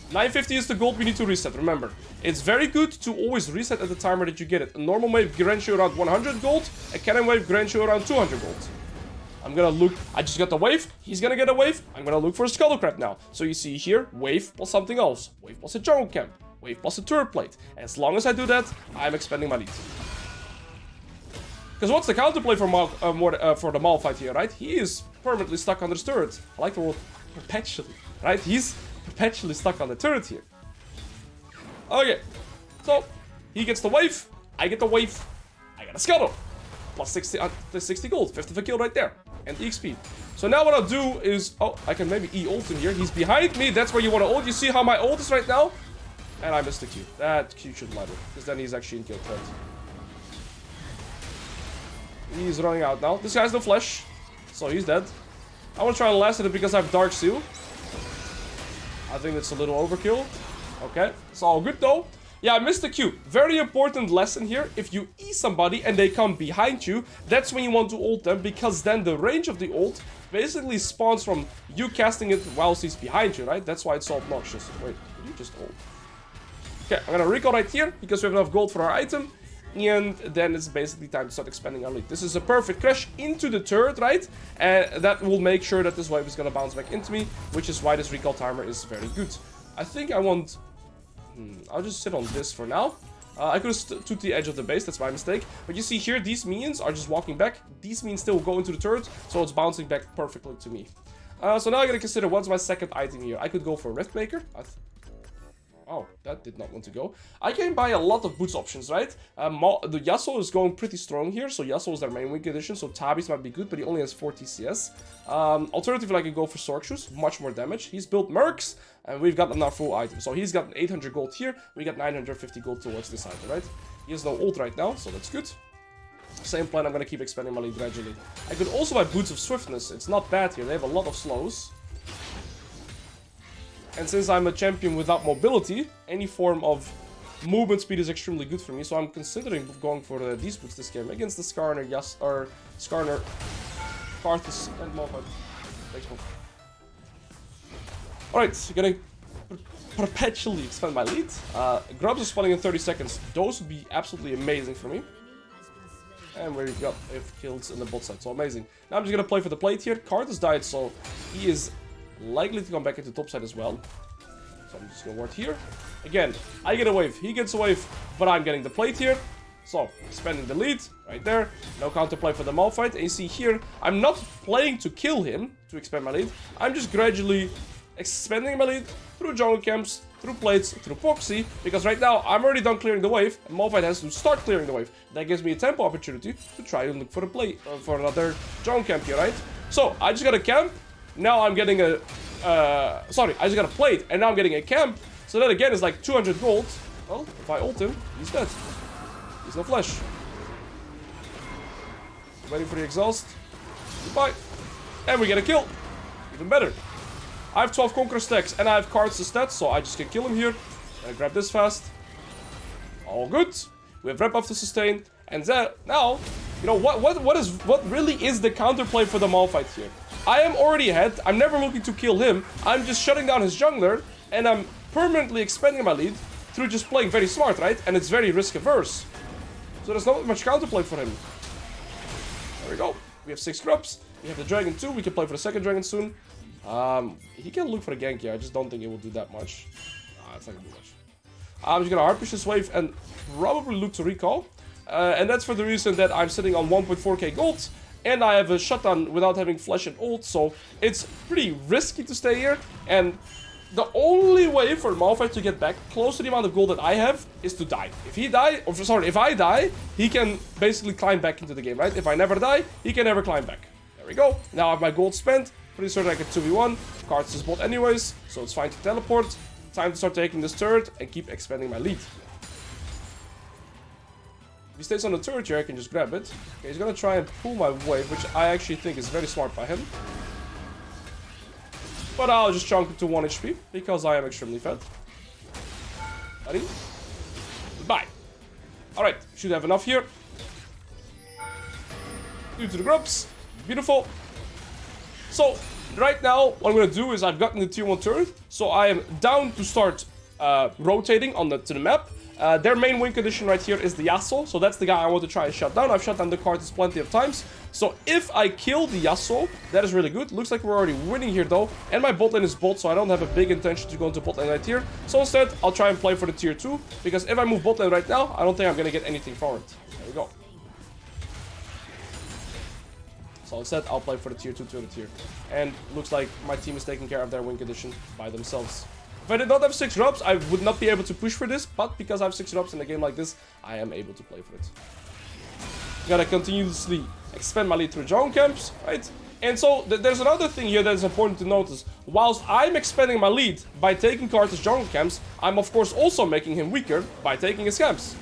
950 is the gold we need to reset, remember. It's very good to always reset at the timer that you get it. A normal wave grants you around 100 gold, a cannon wave grants you around 200 gold. I'm gonna look, I just got the wave, he's gonna get a wave, I'm gonna look for a Skullcrab now. So you see here, wave plus something else, wave plus a jungle camp, wave plus a turret plate. As long as I do that, I'm expanding my lead. Because what's the counterplay for the Malphite here, right? He is permanently stuck on this turret. I like the word perpetually, right? He's perpetually stuck on the turret here. Okay, so he gets the wave, I get the wave, I get a Scuttle. Plus 60 gold, 50 for kill right there. And EXP. So now what I'll do is, oh, I can maybe E-ult in here. He's behind me, that's where you want to ult. You see how my ult is right now? And I missed the Q. That Q should ladder, because then he's actually in kill threat. He's running out now. This guy's no flesh, so he's dead. I want to try and last it because I have Dark Seal. I think that's a little overkill. Okay, it's all good though. Yeah, I missed the Q. Very important lesson here. If you E somebody and they come behind you, that's when you want to ult them, because then the range of the ult basically spawns from you casting it whilst he's behind you, right? That's why it's so obnoxious. Wait, did you just ult? Okay, I'm gonna recall right here because we have enough gold for our item. And then it's basically time to start expanding our lead. This is a perfect crash into the turret, right? And that will make sure that this wave is gonna bounce back into me, which is why this recall timer is very good. I think I want... I'll just sit on this for now. I could have stood to the edge of the base, that's my mistake. But you see here, these minions are just walking back. These minions still go into the turret, so it's bouncing back perfectly to me. So now I gotta consider what's my second item here. I could go for Riftmaker. Oh, that did not want to go. I can buy a lot of boots options, right? The Yasuo is going pretty strong here, so Yasuo is their main weak edition, so Tabis might be good, but he only has 4 TCS. Alternatively, I could go for Sork Shoes, much more damage. He's built Mercs, and we've got enough full item. So he's got 800 gold here, we got 950 gold towards this item, right? He has no ult right now, so that's good. Same plan, I'm gonna keep expanding my lead gradually. I could also buy Boots of Swiftness, it's not bad here, they have a lot of slows. And since I'm a champion without mobility, any form of movement speed is extremely good for me. So I'm considering going for these boots this game against the Skarner, Skarner, Karthus, and Malphite. Thanks, man. Alright, gonna perpetually expand my lead. Grubs are spawning in 30 seconds. Those would be absolutely amazing for me. And we've got kills in the bot side, so amazing. Now I'm just gonna play for the plate here. Karthus died, so he is likely to come back into top side as well. So I'm just gonna ward here. Again, I get a wave, he gets a wave, but I'm getting the plate here. So, expanding the lead, right there. No counterplay for the Malphite. And you see here, I'm not playing to kill him, to expand my lead. I'm just gradually expanding my lead through jungle camps, through plates, through proxy, because right now I'm already done clearing the wave, and Malphite has to start clearing the wave. That gives me a tempo opportunity to try and look for a play, for another drone camp here, right? So, I just got a camp, now I'm getting a, sorry, I just got a plate, and now I'm getting a camp, so that again is like 200 gold. Well, if I ult him, he's dead. He's no flesh. Waiting for the exhaust. Goodbye. And we get a kill. Even better. I have 12 Conqueror stacks and I have cards to stats, so I just can kill him here. And grab this fast. All good. We have rep buff to sustain. And then, now, you know, what really is the counterplay for the Malphite here? I am already ahead. I'm never looking to kill him. I'm just shutting down his jungler. And I'm permanently expanding my lead through just playing very smart, right? And it's very risk averse. So there's not much counterplay for him. There we go. We have 6 crops. We have the dragon too. We can play for the second dragon soon. He can look for a gank here. I just don't think it will do that much. It's not gonna do much. I'm just gonna hard push this wave and probably look to recall. And that's for the reason that I'm sitting on 1.4k gold. And I have a shutdown without having flash and ult. So it's pretty risky to stay here. And the only way for Malphite to get back close to the amount of gold that I have is to die. If he die, or sorry, if I die, he can basically climb back into the game, right? If I never die, he can never climb back. There we go. Now I have my gold spent. Pretty certain I can 2v1. Cards is bot anyways, so it's fine to teleport. Time to start taking this turret and keep expanding my lead. If he stays on the turret here, I can just grab it. Okay, he's gonna try and pull my wave, which I actually think is very smart by him. But I'll just chunk it to 1 HP, because I am extremely fed. Buddy. Goodbye. Alright, should have enough here. Due to the grubs. Beautiful. So, right now, what I'm going to do is I've gotten the tier 1 turret. So I am down to start rotating on to the map. Their main win condition right here is the Yasuo. So that's the guy I want to try and shut down. I've shut down the cards plenty of times. So if I kill the Yasuo, that is really good. Looks like we're already winning here though. And my bot lane is bot, so I don't have a big intention to go into bot lane right here. So instead, I'll try and play for the tier 2. Because if I move bot lane right now, I don't think I'm going to get anything for it. There we go. So instead, I'll play for the tier 2 turret here. And looks like my team is taking care of their win condition by themselves. If I did not have 6 drops, I would not be able to push for this. But because I have 6 drops in a game like this, I am able to play for it. Gotta continuously expand my lead through drone camps, right? And so there's another thing here that is important to notice. Whilst I'm expanding my lead by taking cards as jungle camps, I'm of course also making him weaker by taking his camps.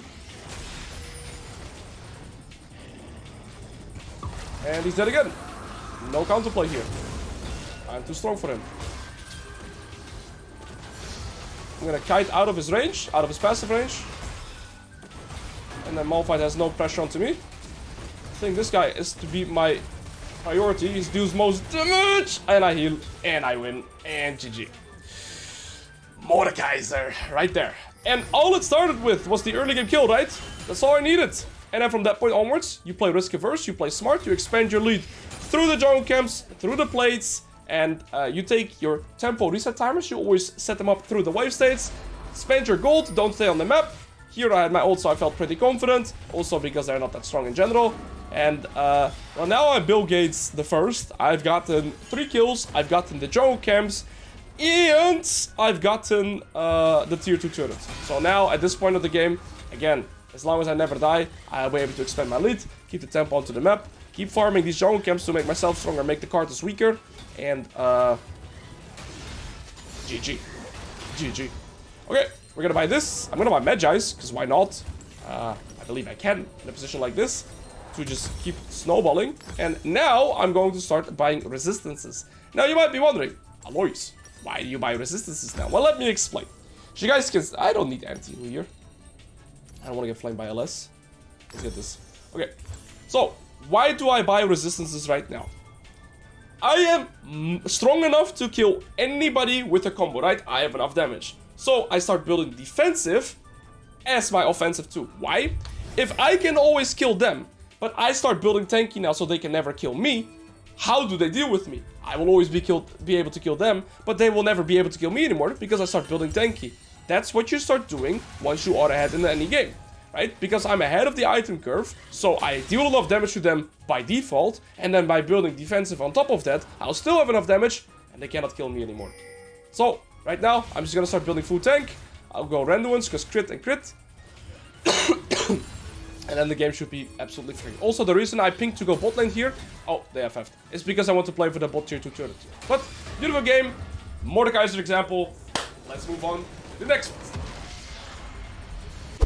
And he's dead again. No counterplay here. I'm too strong for him. I'm gonna kite out of his range, out of his passive range. And then Malphite has no pressure onto me. I think this guy is to be my priority. He deals most damage. And I heal. And I win. And GG. Mordekaiser. Right there. And all it started with was the early game kill, right? That's all I needed. And then from that point onwards, you play risk averse, you play smart, you expand your lead through the jungle camps, through the plates, and you take your tempo reset timers. You always set them up through the wave states. Spend your gold, don't stay on the map. Here I had my ult, so I felt pretty confident. Also because they're not that strong in general. And well, now I'm Bill Gates the first. I've gotten 3 kills, I've gotten the jungle camps, and I've gotten the tier 2 turret. So now at this point of the game, again, as long as I never die, I'll be able to expand my lead, keep the tempo onto the map, keep farming these jungle camps to make myself stronger, make the cards weaker, and GG. GG. Okay, we're gonna buy this. I'm gonna buy Magi's, because why not? I believe I can in a position like this, to just keep snowballing. And now I'm going to start buying resistances. Now you might be wondering, Alois, why do you buy resistances now? Well, let me explain. So you guys can, I don't need anti-heal here. I don't want to get flamed by LS. Let's get this. Okay, so why do I buy resistances right now? I am strong enough to kill anybody with a combo, right? I have enough damage. So I start building defensive as my offensive too. Why? If I can always kill them, but I start building tanky now so they can never kill me, how do they deal with me? I will always be able to kill them, but they will never be able to kill me anymore because I start building tanky. That's what you start doing once you are ahead in any game, right? Because I'm ahead of the item curve, so I deal a lot of damage to them by default, and then by building defensive on top of that, I'll still have enough damage, and they cannot kill me anymore. So, Right now, I'm just gonna start building full tank. I'll go random ones, because crit and crit. And then the game should be absolutely free. Also, the reason I pinged to go bot lane here, oh, they have FF'd, is because I want to play for the bot tier 2 turret. But, beautiful game. Mordekaiser example. Let's move on to the next one.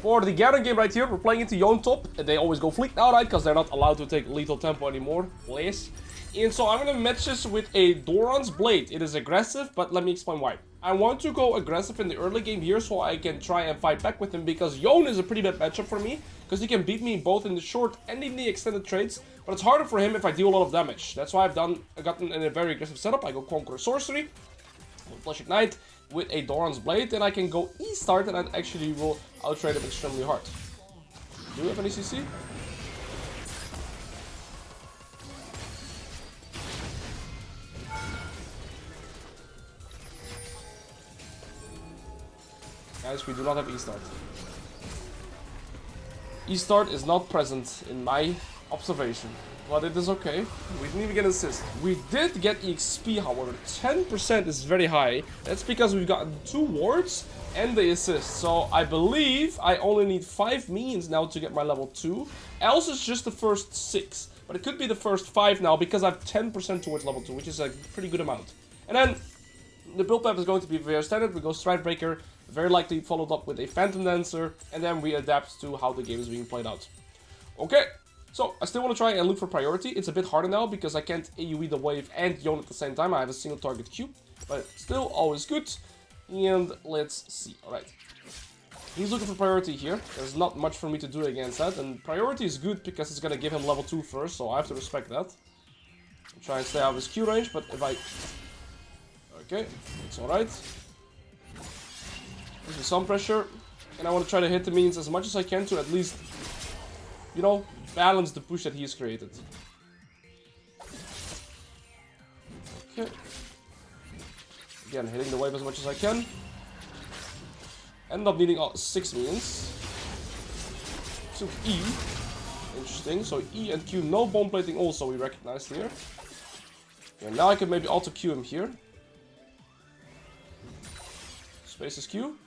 For the Garen game right here, we're playing into Yone top. And they always go fleet now, right? Because they're not allowed to take lethal tempo anymore. Please. And so I'm going to match this with a Doran's Blade. It is aggressive, but let me explain why. I want to go aggressive in the early game here so I can try and fight back with him, because Yone is a pretty bad matchup for me, because he can beat me both in the short and in the extended trades, but it's harder for him if I deal a lot of damage. That's why I've gotten in a very aggressive setup. I go Conqueror Sorcery, Flash Ignite with a Doran's Blade, and I can go E-Start, and I actually will out-trade him extremely hard. Do we have any CC? Guys, we do not have E-Start. E-Start is not present in my observation, but it is okay. We didn't even get an assist. We did get EXP, however. 10% is very high. That's because we've gotten 2 wards and the assist. So I believe I only need 5 minions now to get my level 2. Else it's just the first 6. But it could be the first 5 now because I have 10% towards level 2, which is a pretty good amount. And then the build map is going to be very standard. We go Stridebreaker, very likely followed up with a Phantom Dancer, and then we adapt to how the game is being played out. Okay, so I still want to try and look for priority. It's a bit harder now because I can't AoE the wave and Yone at the same time. I have a single target Q, but still always good. And let's see. Alright, he's looking for priority here. There's not much for me to do against that, and priority is good because it's going to give him level 2 first, so I have to respect that. Try and stay out of his Q range, but if I... Okay, it's alright. This is some pressure, and I want to try to hit the minions as much as I can to at least, you know, balance the push that he has created. Okay. Again, hitting the wave as much as I can. End up needing 6 minions. Took E. Interesting. So E and Q, no bomb plating also we recognized here. Okay, now I can maybe auto Q him here. Space is Q.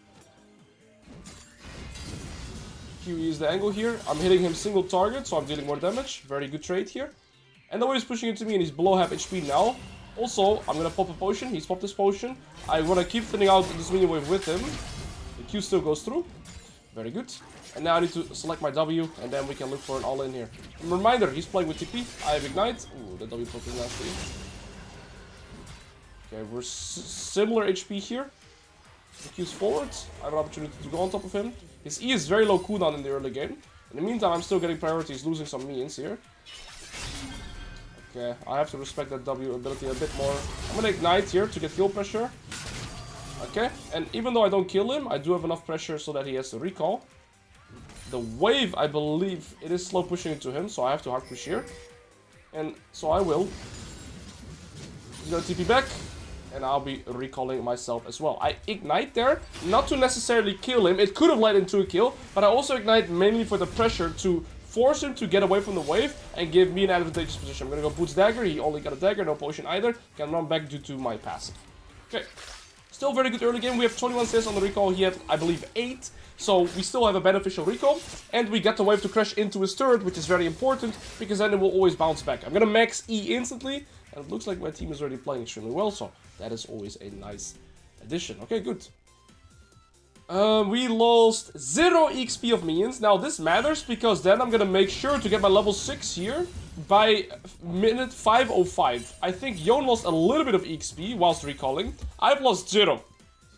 QE is the angle here. I'm hitting him single target, so I'm dealing more damage. Very good trade here. And the way he's pushing into me, and he's below half HP now. Also, I'm gonna pop a potion. He's popped this potion. I wanna keep thinning out this minion wave with him. The Q still goes through. Very good. And now I need to select my W, and then we can look for an all-in here. And reminder, he's playing with TP. I have Ignite. Ooh, the W pop is nasty. Okay, we're similar HP here. The Q's forward. I have an opportunity to go on top of him. His E is very low cooldown in the early game. In the meantime, I'm still getting priorities, losing some minions here. Okay, I have to respect that W ability a bit more. I'm gonna Ignite here to get kill pressure. Okay, and even though I don't kill him, I do have enough pressure so that he has to recall. The wave, I believe, it is slow pushing into him, so I have to hard push here. And so I will. He's gonna TP back. And I'll be recalling myself as well. I Ignite there, not to necessarily kill him. It could have led into a kill, but I also Ignite mainly for the pressure to force him to get away from the wave and give me an advantageous position. I'm gonna go Boots Dagger. He only got a dagger, no potion either. Can run back due to my passive. Okay, still very good early game. We have 21 saves on the recall. He had, I believe, 8. So we still have a beneficial recall. And we get the wave to crash into his turret, which is very important, because then it will always bounce back. I'm gonna max E instantly. And it looks like my team is already playing extremely well, so that is always a nice addition. Okay, good. We lost 0 XP of minions. Now this matters because then I'm gonna make sure to get my level 6 here by minute 5:05. I think Yone lost a little bit of XP whilst recalling. I've lost 0.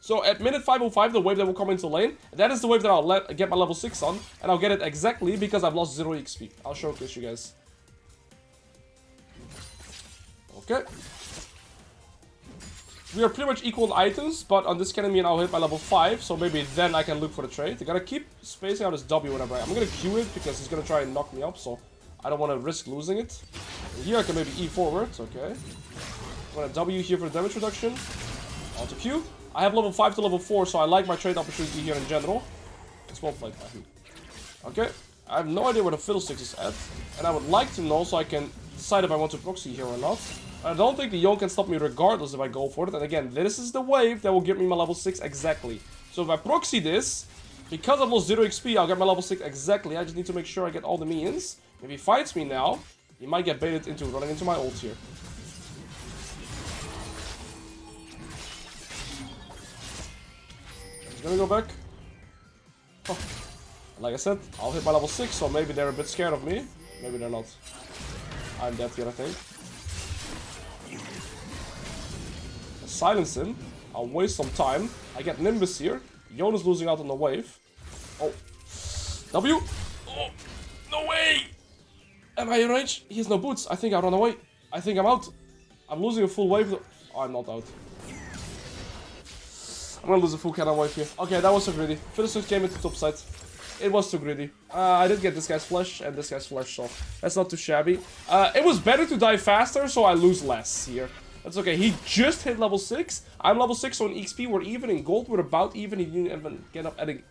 So at minute 5:05, the wave that will come into lane, that is the wave that I'll get my level 6 on, and I'll get it exactly because I've lost 0 XP. I'll showcase you guys. Okay. We are pretty much equal in items, but on this cannon I'll hit my level 5, so maybe then I can look for the trade. I gotta keep spacing out his W whenever I'm gonna Q it because he's gonna try and knock me up, so I don't want to risk losing it. And here I can maybe E forward, okay. I'm gonna W here for the damage reduction. Auto Q. I have level 5 to level 4, so I like my trade opportunity here in general. It's well played by him. Okay. I have no idea where the Fiddlesticks is at, and I would like to know so I can decide if I want to proxy here or not. I don't think the Yon can stop me regardless if I go for it. And again, this is the wave that will give me my level 6 exactly. So if I proxy this, because I've lost 0 XP, I'll get my level 6 exactly. I just need to make sure I get all the minions. If he fights me now, he might get baited into running into my ult here. He's gonna go back. Oh. Like I said, I'll hit my level 6, so maybe they're a bit scared of me. Maybe they're not. I'm dead here, I think. Silence him. I'll waste some time. I get Nimbus here. Yon is losing out on the wave. Oh. W. Oh. No way. Am I in range? He has no boots. I think I run away. I think I'm out. I'm losing a full wave. Oh, I'm not out. I'm gonna lose a full cannon wave here. Okay, that was so greedy. Fiddlesticks came into top side. It was too greedy. I did get this guy's flesh and this guy's flesh, so that's not too shabby. It was better to die faster, so I lose less here. That's okay. He just hit level 6. I'm level 6, so in XP we're even. In gold we're about even. He didn't even get up at a...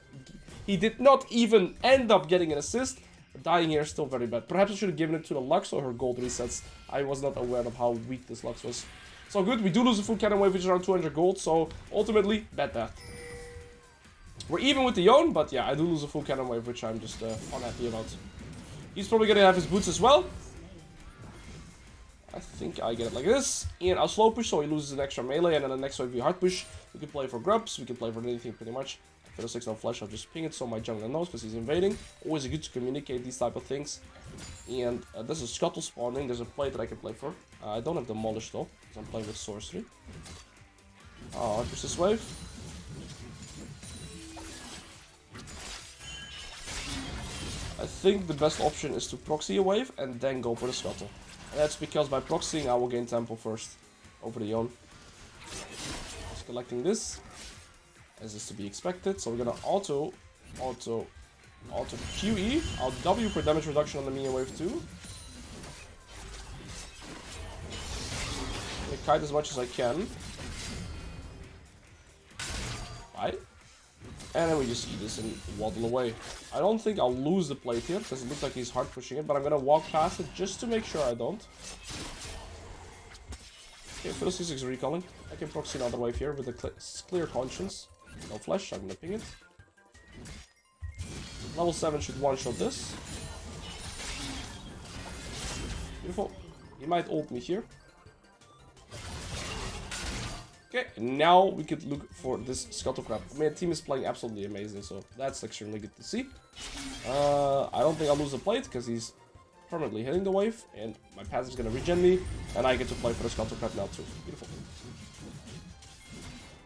He did not even end up getting an assist. Dying here is still very bad. Perhaps I should have given it to the Lux so her gold resets. I was not aware of how weak this Lux was. So good. We do lose a full cannon wave, which is around 200 gold. So ultimately, bad death. We're even with the Yon, but yeah, I do lose a full cannon wave, which I'm just unhappy about. He's probably gonna have his boots as well. I think I get it like this. And I'll slow push, so he loses an extra melee, and then the next wave we hard push. We can play for grubs, we can play for anything pretty much. For the 6 no flash, I'll just ping it so my jungler knows, because he's invading. Always good to communicate these type of things. And this is Scuttle spawning. There's a plate that I can play for. I don't have Demolish though, because I'm playing with sorcery. I'll push this wave. I think the best option is to proxy a wave and then go for the Scuttle. And that's because by proxying I will gain tempo first over the Yon. Just collecting this, as is to be expected. So we're gonna auto QE. I'll W for damage reduction on the minion wave too. I'm gonna kite as much as I can. Right? And then we just eat this and waddle away. I don't think I'll lose the plate here, because it looks like he's hard pushing it, but I'm gonna walk past it just to make sure I don't. Okay, Fiddlesticks is recalling. I can proxy another wave here with a clear conscience. No flash, I'm gonna ping it. Level 7 should one-shot this. Beautiful. He might ult me here. Okay, now we could look for this Scuttle Crab. I mean, the team is playing absolutely amazing, so that's extremely good to see. I don't think I'll lose the plate, because he's permanently hitting the wave, and my passive is going to regen me, and I get to play for the Scuttle Crab now too. Beautiful.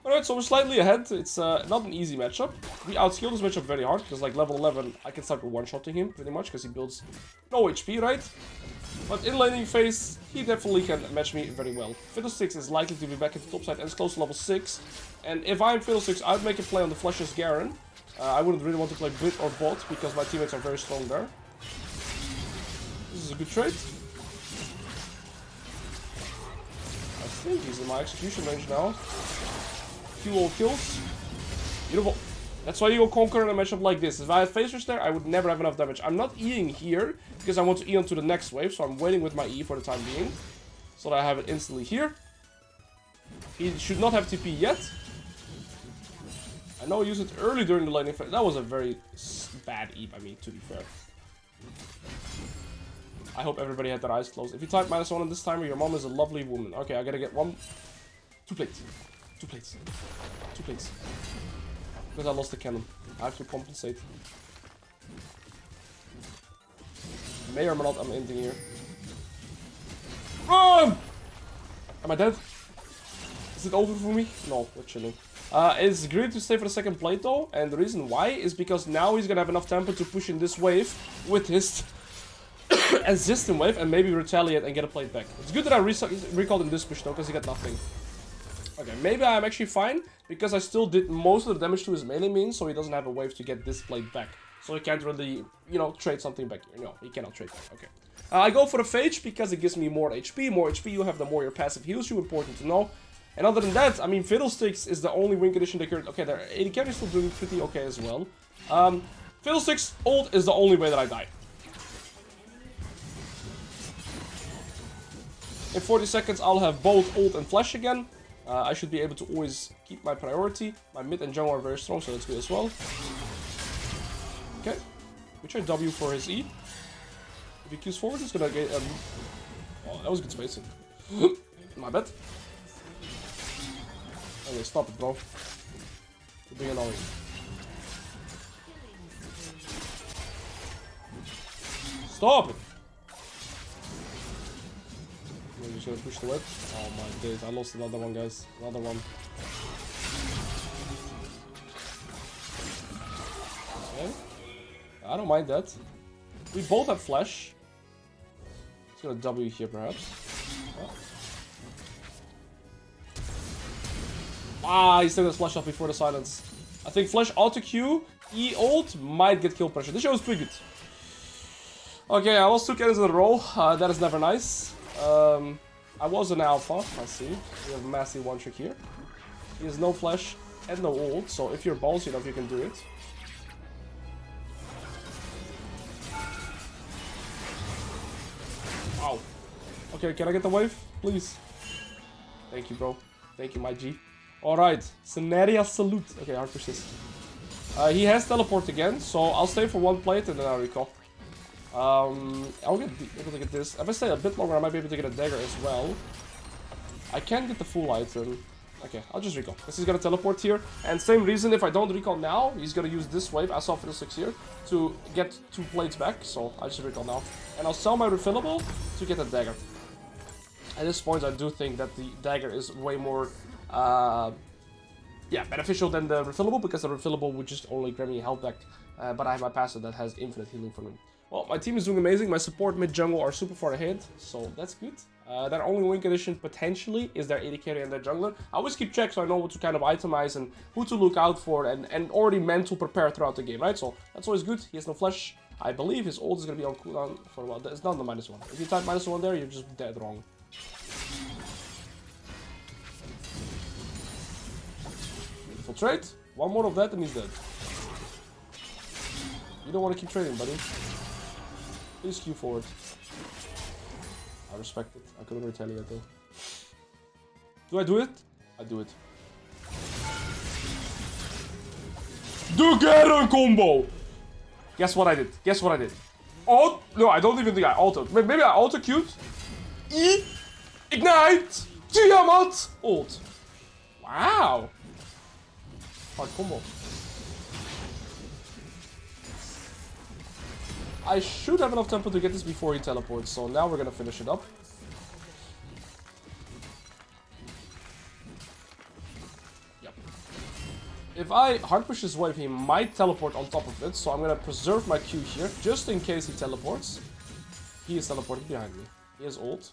Alright, so we're slightly ahead. It's not an easy matchup. We outscale this matchup very hard, because like level 11, I can start with one-shotting him pretty much, because he builds no HP, right? But in laning phase, he definitely can match me very well. Fiddlesticks is likely to be back at the top side and is close to level 6. And if I'm Fiddlesticks, I'd make a play on the Flushes Garen. I wouldn't really want to play Brit or bot, because my teammates are very strong there. This is a good trade. I think he's in my execution range now. Few all kills. Beautiful. That's why you go Conqueror in a matchup like this. If I had Phase Rush there, I would never have enough damage. I'm not Eing here, because I want to E on to the next wave, so I'm waiting with my E for the time being. So that I have it instantly here. He should not have TP yet. I know I used it early during the laning phase. That was a very bad E by me, to be fair. I hope everybody had their eyes closed. If you type -1 on this timer, your mom is a lovely woman. Okay, I gotta get 2 plates. 2 plates. 2 plates. Because I lost the cannon. I have to compensate. May or may not, I'm ending here. Run! Am I dead? Is it over for me? No, we're chilling. It's great to stay for the second plate though, and the reason why is because now he's gonna have enough tempo to push in this wave with his existing wave and maybe retaliate and get a plate back. It's good that I recalled in this push though, because he got nothing. Okay, maybe I'm actually fine, because I still did most of the damage to his melee minions, so he doesn't have a wave to get this plate back. So he can't really, you know, trade something back here. No, he cannot trade back. Okay. I go for the Phage because it gives me more HP. More HP you have, the more your passive heals you. Important to know. And other than that, I mean, Fiddlesticks is the only win condition that could... Okay, their AD carry is still doing pretty okay as well. Fiddlesticks ult is the only way that I die. In 40 seconds, I'll have both ult and flash again. I should be able to always keep my priority. My mid and jungle are very strong, so that's good as well. Okay. We try W for his E. If he Qs forward, he's gonna get... oh, that was good spacing. My bad. Okay, stop it, bro. You're being annoying. Stop it! I'm just gonna push the web. Oh my days, I lost another one, guys. Another one. Okay. I don't mind that. We both have flash. It's gonna W here, perhaps. Oh. Ah, he's taking the flash off before the silence. I think flash auto Q, E ult might get kill pressure. This show is pretty good. Okay, I lost 2 cannons in a row. That is never nice. I was an alpha, I see. We have a massive one trick here. He has no flash and no ult, so if you're ballsy enough, you can do it. Wow. Okay, can I get the wave? Please. Thank you, bro. Thank you, my G. Alright, Scenario salute. Okay, hard push this. He has teleport again, so I'll stay for 1 plate and then I'll recall. I'll be able to get this. If I stay a bit longer, I might be able to get a dagger as well. I can't get the full item. Okay, I'll just recall. Because he's gonna teleport here. And same reason, if I don't recall now, he's gonna use this wave, as of the 6 here, to get 2 plates back. So I'll just recall now. And I'll sell my refillable to get a dagger. At this point, I do think that the dagger is way more beneficial than the refillable, because the refillable would just only grant me health back. But I have my passive that has infinite healing for me. Well, my team is doing amazing. My support, mid, jungle are super far ahead, so that's good. Their only win condition potentially is their AD carry and their jungler. I always keep check so I know what to kind of itemize and who to look out for and already mental prepare throughout the game, right? So that's always good. He has no flash. I believe his ult is going to be on cooldown for a while. It's not the -1. If you type -1 there, you're just dead wrong. Beautiful trade. One more of that and he's dead. You don't want to keep trading, buddy. Please Q forward. I respect it. I couldn't retaliate though. Do I do it? I do it. The Garen combo! Guess what I did? Guess what I did? Oh, no, I don't even think I autoed. Maybe I auto-queued. E, ignite, Tiamat, ult. Wow. Hard combo. I should have enough tempo to get this before he teleports, so now we're gonna finish it up. Yep. If I hard push his wave, he might teleport on top of it, so I'm gonna preserve my Q here, just in case he teleports. He is teleporting behind me. He has ult.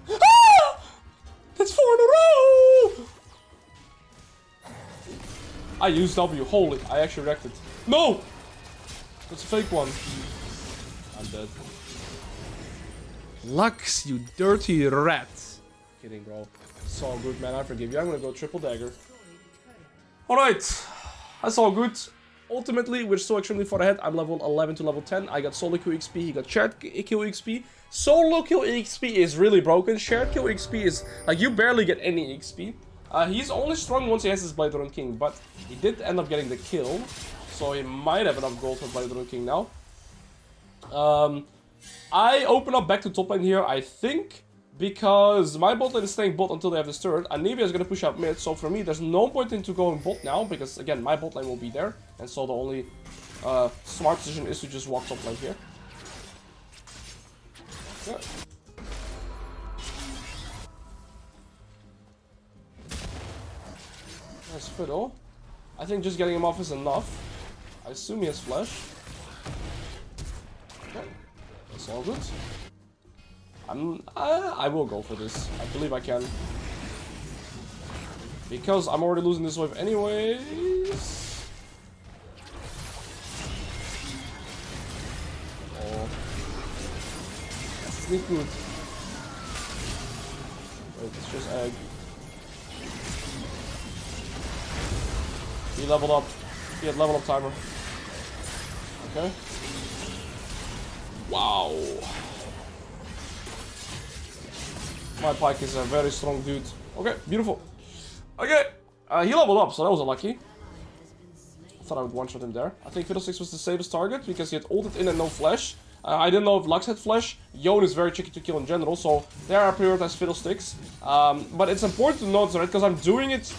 Ah! That's 4 in a row! I used W, holy, I actually reacted. No! That's a fake one. I'm dead. Lux, you dirty rat. Kidding, bro. It's all good, man. I forgive you. I'm gonna go triple dagger. Alright. That's all good. Ultimately, we're still extremely far ahead. I'm level 11 to level 10. I got solo kill XP. He got shared kill XP. Solo kill XP is really broken. Shared kill XP is like you barely get any XP. He's only strong once he has his Blade Run King, but he did end up getting the kill. So he might have enough gold for Blade Run King now. I open up back to top lane here, I think, because my bot lane is staying bot until they have this turret. Anivia is going to push out mid, so for me there's no point into going bot now, because again, my bot lane will be there. And so the only smart decision is to just walk top lane here. Yeah. Nice fiddle. I think just getting him off is enough. I assume he has flash. Okay. That's all good. I will go for this. I believe I can. Because I'm already losing this wave anyways. Oh. Sneak good. Wait, it's just egg. He leveled up. He had level up timer. Okay. Wow. My Pike is a very strong dude. Okay, beautiful. Okay, he leveled up, so that was a lucky. I thought I would one-shot him there. I think Fiddlesticks was the safest target because he had ulted in and no flash. I didn't know if Lux had flash. Yone is very tricky to kill in general, so there I prioritize Fiddlesticks. But it's important to note, right, because I'm doing it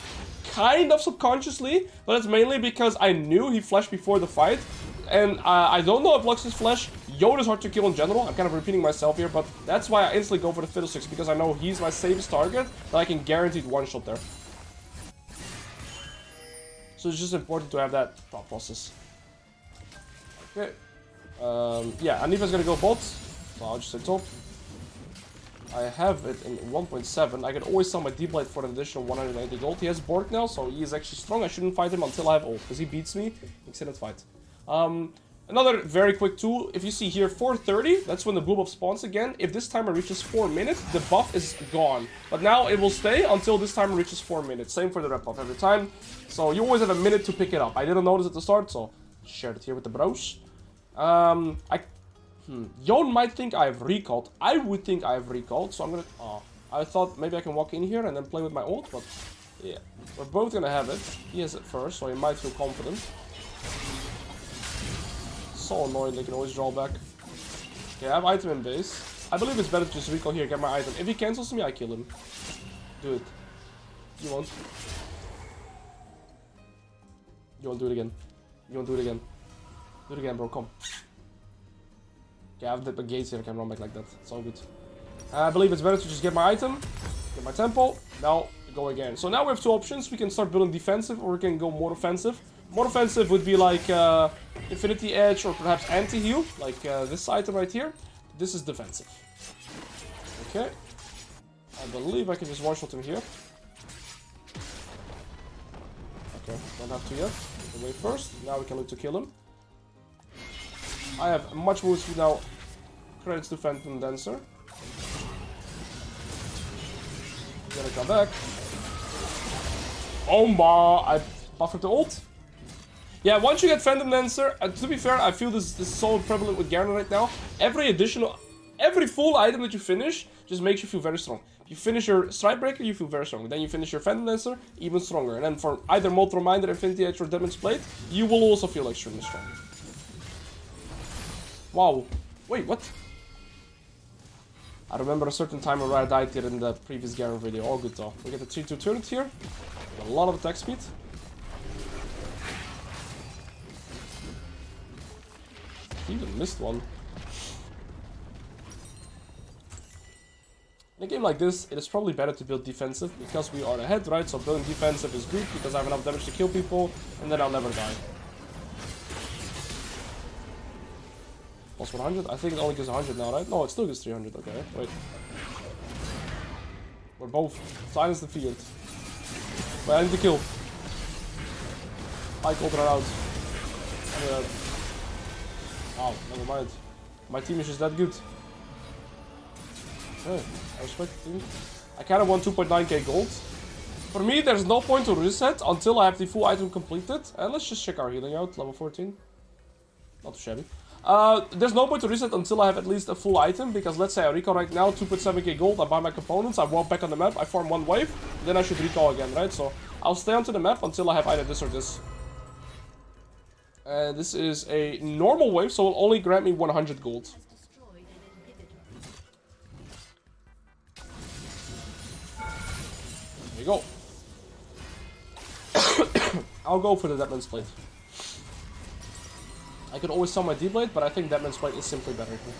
kind of subconsciously, but it's mainly because I knew he flashed before the fight. And I don't know if Lux is flash. Yone is hard to kill in general. I'm kind of repeating myself here, but that's why I instantly go for the Fiddlesticks, because I know he's my safest target, that I can guaranteed one-shot there. So it's just important to have that thought process. Okay. Yeah, Aniva's gonna go bot, so I'll just say top. I have it in 1.7. I can always sell my D-Blade for an additional 180 gold. He has Bork now, so he is actually strong. I shouldn't fight him until I have ult, because he beats me. Extended fight. Another very quick tool, if you see here, 4:30, that's when the blue buff spawns again. If this timer reaches 4 minutes, the buff is gone. But now it will stay until this timer reaches 4 minutes. Same for the red buff every time. So you always have a minute to pick it up. I didn't notice at the start, so shared it here with the bros. Yone might think I have recalled. I would think I have recalled, so I'm gonna... I thought maybe I can walk in here and then play with my ult, but... Yeah, we're both gonna have it. He has it first, so he might feel confident. So annoying, they can always draw back. Okay, I have item in base. I believe it's better to just recall here, get my item. If he cancels me, I kill him. Do it. You won't. You won't do it again. You won't do it again. Do it again, bro, come. Okay, I have the gates here, I can run back like that. It's all good. I believe it's better to just get my item, get my tempo, now go again. So now we have two options. We can start building defensive, or we can go more offensive. More offensive would be like Infinity Edge, or perhaps anti-heal, like this item right here. This is defensive. Okay. I believe I can just one-shot him here. Okay, don't have to yet. Wait first. Now we can look to kill him. I have much more speed now. Credits to Phantom Dancer. He's gonna come back. Omba! I buffered the ult. Yeah, once you get Phantom Dancer, to be fair, I feel this is so prevalent with Garen right now. Every full item that you finish just makes you feel very strong. If you finish your Strikebreaker, you feel very strong. Then you finish your Phantom Dancer, even stronger. And then for either Molt Reminder, Infinity Edge, or Demon's Blade, you will also feel extremely strong. Wow. Wait, what? I remember a certain time where I died here in the previous Garen video. All good though. We get the 3-2 turret here. A lot of attack speed. He even missed one. In a game like this, it is probably better to build defensive because we are ahead, right? So building defensive is good because I have enough damage to kill people and then I'll never die. Plus 100? I think it only gives 100 now, right? No, it still gives 300. Okay, wait. We're both. Silence the field. Wait, I need to kill. I called her out. Wow, never mind. My team is just that good. Okay, I respect the team. I kind of want 2.9k gold. For me, there's no point to reset until I have the full item completed. And let's just check our healing out, level 14. Not too shabby. There's no point to reset until I have at least a full item, because let's say I recall right now, 2.7k gold, I buy my components, I walk back on the map, I farm one wave, then I should recall again, right? So I'll stay onto the map until I have either this or this. This is a normal wave, so it will only grant me 100 gold. There you go. I'll go for the Deadman's Blade. I could always sell my D-Blade, but I think Deadman's Blade is simply better here.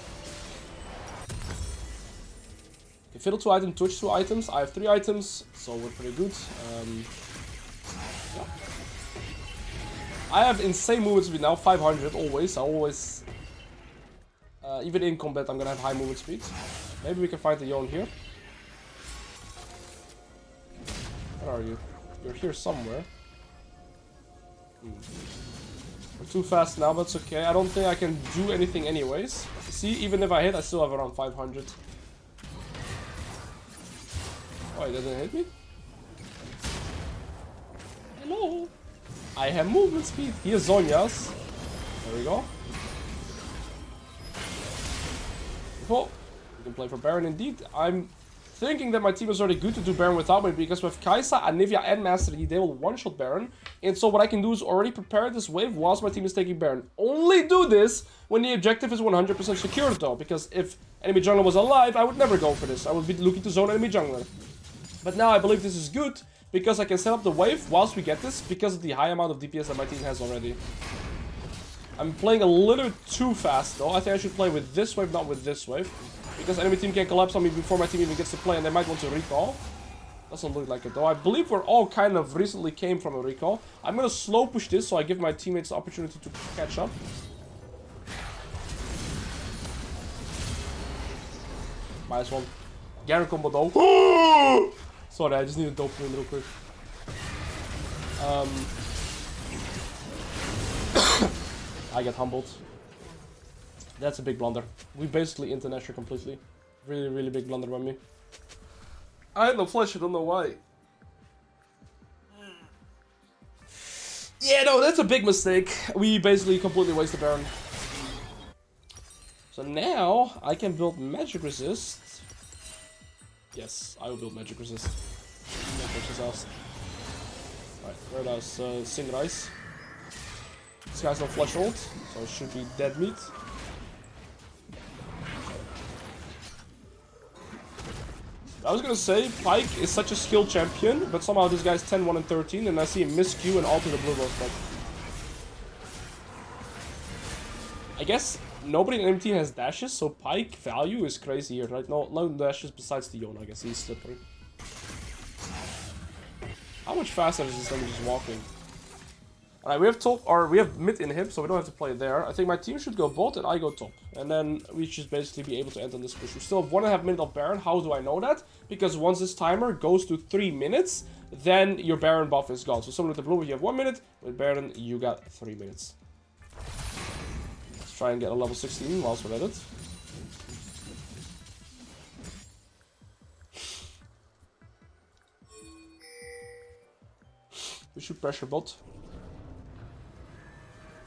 Okay, Fiddle 2 items, Twitch 2 items. I have 3 items, so we're pretty good. Yeah. I have insane movement speed now, 500 always. I always... even in combat, I'm gonna have high movement speed. Maybe we can find the Yone here. Where are you? You're here somewhere. We're too fast now, but it's okay. I don't think I can do anything anyways. See, even if I hit, I still have around 500. Oh, he doesn't hit me? Hello? I have movement speed. Here's Zonya's. There we go. Oh, we can play for Baron indeed. I'm thinking that my team is already good to do Baron without me, because with Kaisa, Anivia, and Master Yi, they will one-shot Baron. And so what I can do is already prepare this wave whilst my team is taking Baron. Only do this when the objective is 100% secured though, because if enemy jungler was alive, I would never go for this. I would be looking to zone enemy jungler. But now I believe this is good, because I can set up the wave whilst we get this, because of the high amount of DPS that my team has already. I'm playing a little too fast though. I think I should play with this wave, not with this wave. Because enemy team can collapse on me before my team even gets to play, and they might want to recall. Doesn't look like it though. I believe we're all kind of recently came from a recall. I'm gonna slow push this so I give my teammates the opportunity to catch up. Minus one. Garen combo though. Sorry, I just need a dopamine real quick. I get humbled. That's a big blunder. We basically international completely. Really, really big blunder by me. I had no flash, I don't know why. Yeah, no, that's a big mistake. We basically completely wasted Baron. So now I can build magic resist. Yes, I will build magic resist. Alright, where does Sing Rise? This guy's no flash ult, so it should be dead meat. I was gonna say, Pyke is such a skilled champion, but somehow this guy's 10, 1, and 13, and I see him miscue and alter the blue buff spot. I guess nobody in MT has dashes, so Pyke value is crazy here, right? No dashes besides the Yone, I guess he's slippery. How much faster is this than just walking? Alright, we have top, or we have mid in him, so we don't have to play there. I think my team should go bot and I go top. And then we should basically be able to end on this push. We still have 1.5 minutes of Baron. How do I know that? Because once this timer goes to 3 minutes, then your Baron buff is gone. So someone with the blue, you have 1 minute. With Baron, you got 3 minutes. Let's try and get a level 16 whilst we're at it. We should pressure bot.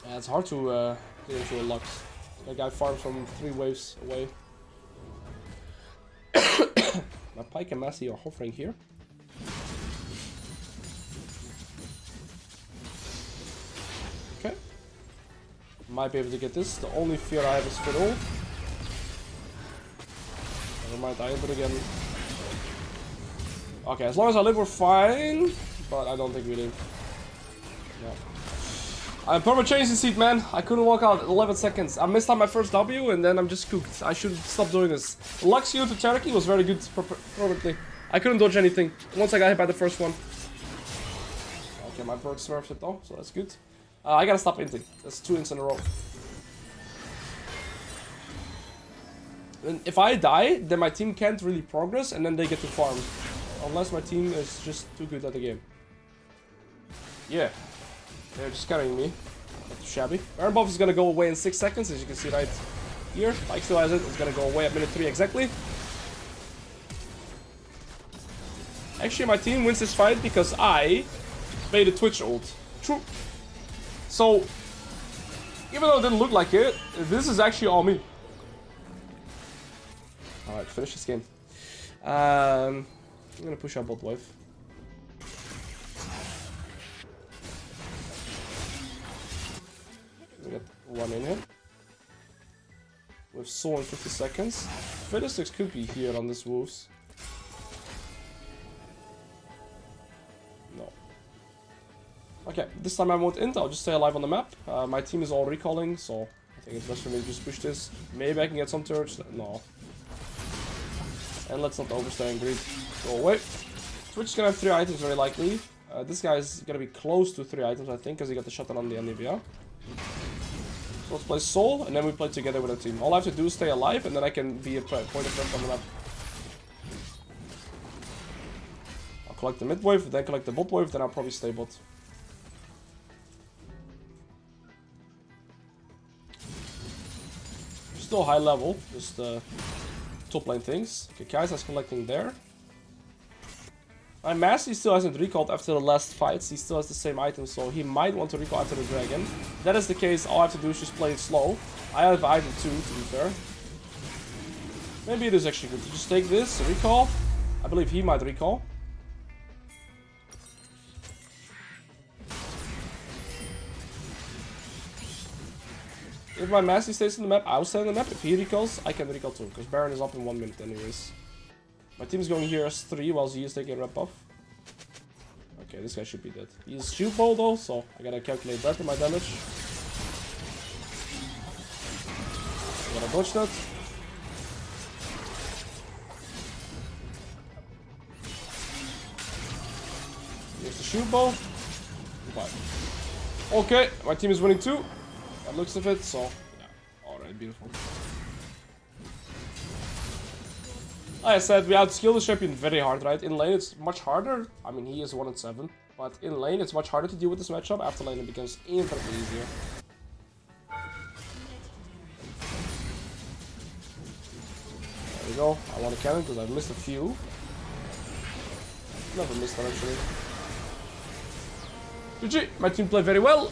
Yeah, it's hard to get into a Lux. That guy farms from 3 waves away. My Pyke and Massey are hovering here. Okay. Might be able to get this. The only fear I have is Fiddle. Never mind, I enter again. Okay, as long as I live, we're fine. But I don't think we do. Yeah. I'm perma changing seat, man. I couldn't walk out 11 seconds. I missed out my first W and then I'm just cooked. I should stop doing this. Lux U to Cherokee was very good, probably. I couldn't dodge anything once I got hit by the first one. Okay, my bird smurfs it though, so that's good. I gotta stop inting. That's 2 ints in a row. And if I die, then my team can't really progress and then they get to farm. Unless my team is just too good at the game. Yeah. They're just carrying me. That's shabby. Baron buff is gonna go away in 6 seconds, as you can see right here. Pyke still has it. It's gonna go away at minute 3 exactly. Actually, my team wins this fight because I made a Twitch ult. True. So, even though it didn't look like it, this is actually all me. Alright, finish this game. I'm gonna push out bot wave. We got 1 in here. With Soul in 50 seconds. Fiddlesticks could be here on this Wolves. No. Okay, this time I won't int, I'll just stay alive on the map. My team is all recalling, so I think it's best for me to just push this. Maybe I can get some turrets. No. And let's not overstay and greed. Go away. Twitch is gonna have 3 items very likely. This guy is gonna be close to 3 items, I think, because he got the shutdown on the Anivia. So let's play Soul, and then we play together with our team. All I have to do is stay alive, and then I can be a point of threat on the map. I'll collect the mid wave, then collect the bot wave, then I'll probably stay bot. Still high level, just top lane things. Okay, Kaiser's collecting there. Massey still hasn't recalled after the last fights. He still has the same item, so he might want to recall after the dragon. If that is the case, all I have to do is just play it slow. I have item too, to be fair. Maybe it is actually good to just take this, recall, I believe he might recall. If my Massey stays in the map, I'll stay on the map. If he recalls, I can recall too, because Baron is up in 1 minute anyways. My team is going here as 3 while Z is taking a rep buff. Okay, this guy should be dead. He's shield ball though, so I gotta calculate that for my damage. I gotta dodge that. Here's the shield ball. Goodbye. Okay, my team is winning too. That looks of it, so yeah. Alright, beautiful. Like I said, we outskill the champion very hard, right? In lane it's much harder. I mean, he is 1-7. But in lane it's much harder to deal with this matchup. After lane it becomes infinitely easier. There we go. I want a cannon because I've missed a few. Never missed that actually. GG, my team played very well.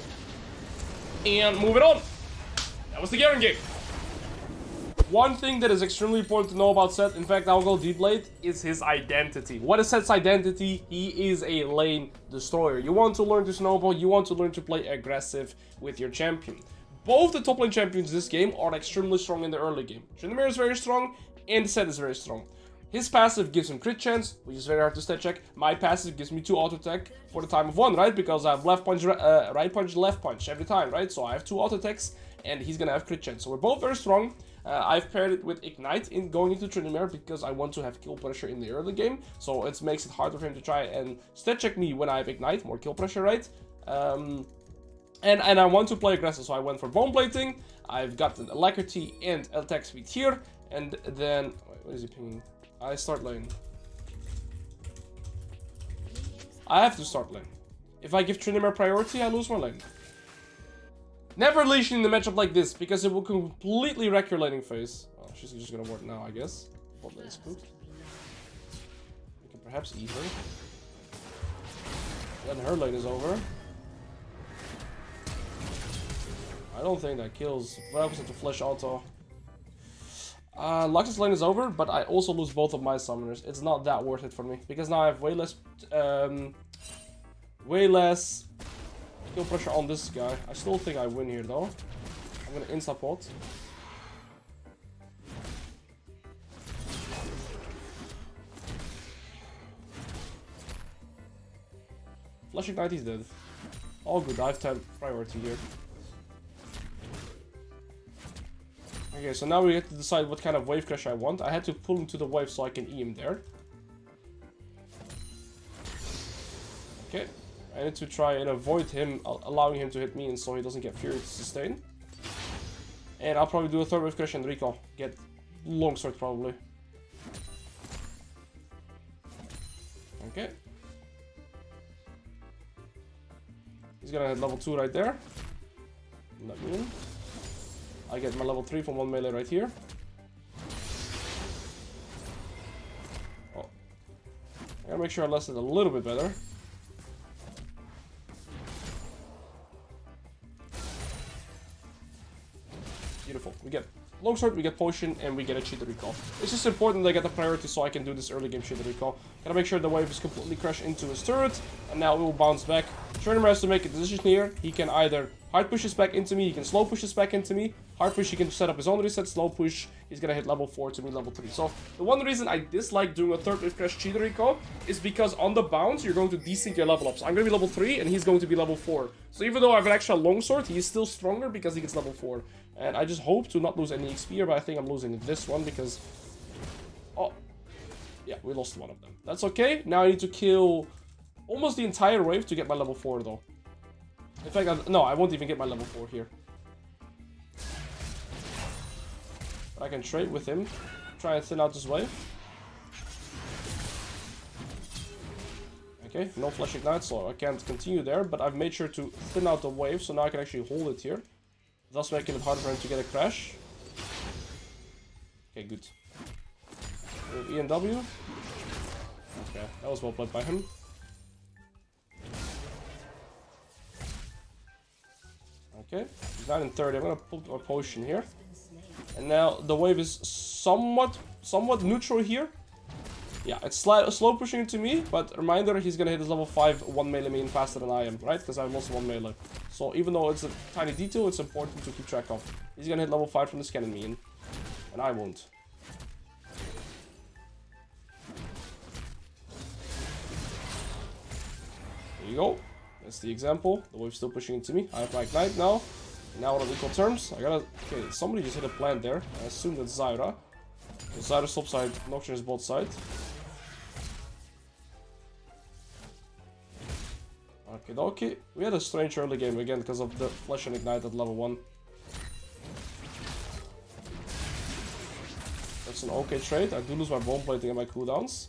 And moving on. That was the Garen game. One thing that is extremely important to know about Sett, in fact I'll go deep late, is his identity. What is Sett's identity? He is a lane destroyer. You want to learn to snowball, you want to learn to play aggressive with your champion. Both the top lane champions this game are extremely strong in the early game. Tryndamere is very strong, and Sett is very strong. His passive gives him crit chance, which is very hard to stat check. My passive gives me 2 auto attack for the time of 1, right? Because I have left punch, right punch, left punch every time, right? So I have 2 auto attacks, and he's gonna have crit chance. So we're both very strong. I've paired it with Ignite in going into Tryndamere because I want to have kill pressure in the early game. So it makes it harder for him to try and stat check me when I have Ignite, more kill pressure, right? And I want to play aggressive, so I went for bone plating. I've got the alacrity and attack speed here, and then wait, what is he pinging? I start lane. I have to start lane. If I give Tryndamere priority, I lose my lane. Never leashing in the matchup like this, because it will completely wreck your laning phase. Oh, she's just gonna ward now, I guess. Bot lane is spooked. We can perhaps eat her. Then her lane is over. I don't think that kills. What happens to flash auto? Lux's lane is over, but I also lose both of my summoners. It's not that worth it for me, because now I have way less kill pressure on this guy. I still think I win here though. I'm gonna insta-pot. Flash Ignite is dead. All good, I have 10 priority here. Okay, so now we get to decide what kind of wave crash I want. I had to pull him to the wave so I can E him there. Okay, I need to try and avoid him, allowing him to hit me, and so he doesn't get Fury to sustain. And I'll probably do a third wave crash and recall. Get longsword probably. Okay. He's gonna hit level 2 right there. Let me in. I get my level 3 from 1 melee right here. Oh. I gotta make sure I last it a little bit better. Beautiful. We get longsword, we get potion, and we get a cheater recall. It's just important that I get the priority so I can do this early game cheater recall. Gotta make sure the wave is completely crashed into his turret, and now it will bounce back. Tryndamere has to make a decision here. He can either hard push this back into me, he can slow push this back into me. Hard push, he can set up his own reset. Slow push, he's gonna hit level 4 to me level 3. So the one reason I dislike doing a third wave crash cheater recall is because on the bounce you're going to desync your level up. So I'm gonna be level 3 and he's going to be level 4. So even though I have an extra longsword, he's still stronger because he gets level 4. And I just hope to not lose any XP here, but I think I'm losing this one because... Oh, yeah, we lost one of them. That's okay. Now I need to kill almost the entire wave to get my level 4 though. In fact, no, I won't even get my level 4 here. But I can trade with him, try and thin out this wave. Okay, no flash ignite, so I can't continue there, but I've made sure to thin out the wave, so now I can actually hold it here. Thus making it harder for him to get a crash. Okay, good. E and W. Okay, that was well played by him. Okay, he's 9 and 30. I'm gonna put a potion here. And now the wave is somewhat neutral here. Yeah, it's slow pushing into me, but reminder, he's gonna hit his level 5 1 melee main faster than I am, right? Because I'm also 1 melee. So even though it's a tiny detail, it's important to keep track of. He's gonna hit level 5 from the cannon main, and I won't. There you go. That's the example. The wave's still pushing into me. I have my ignite now. Now we're on equal terms. I gotta... Okay, somebody just hit a plant there. I assume that's Zyra. Zyra's top side, Nocturne is both sides. Okay, okay. We had a strange early game again because of the flash and ignite at level 1. That's an okay trade. I do lose my bone plating and my cooldowns.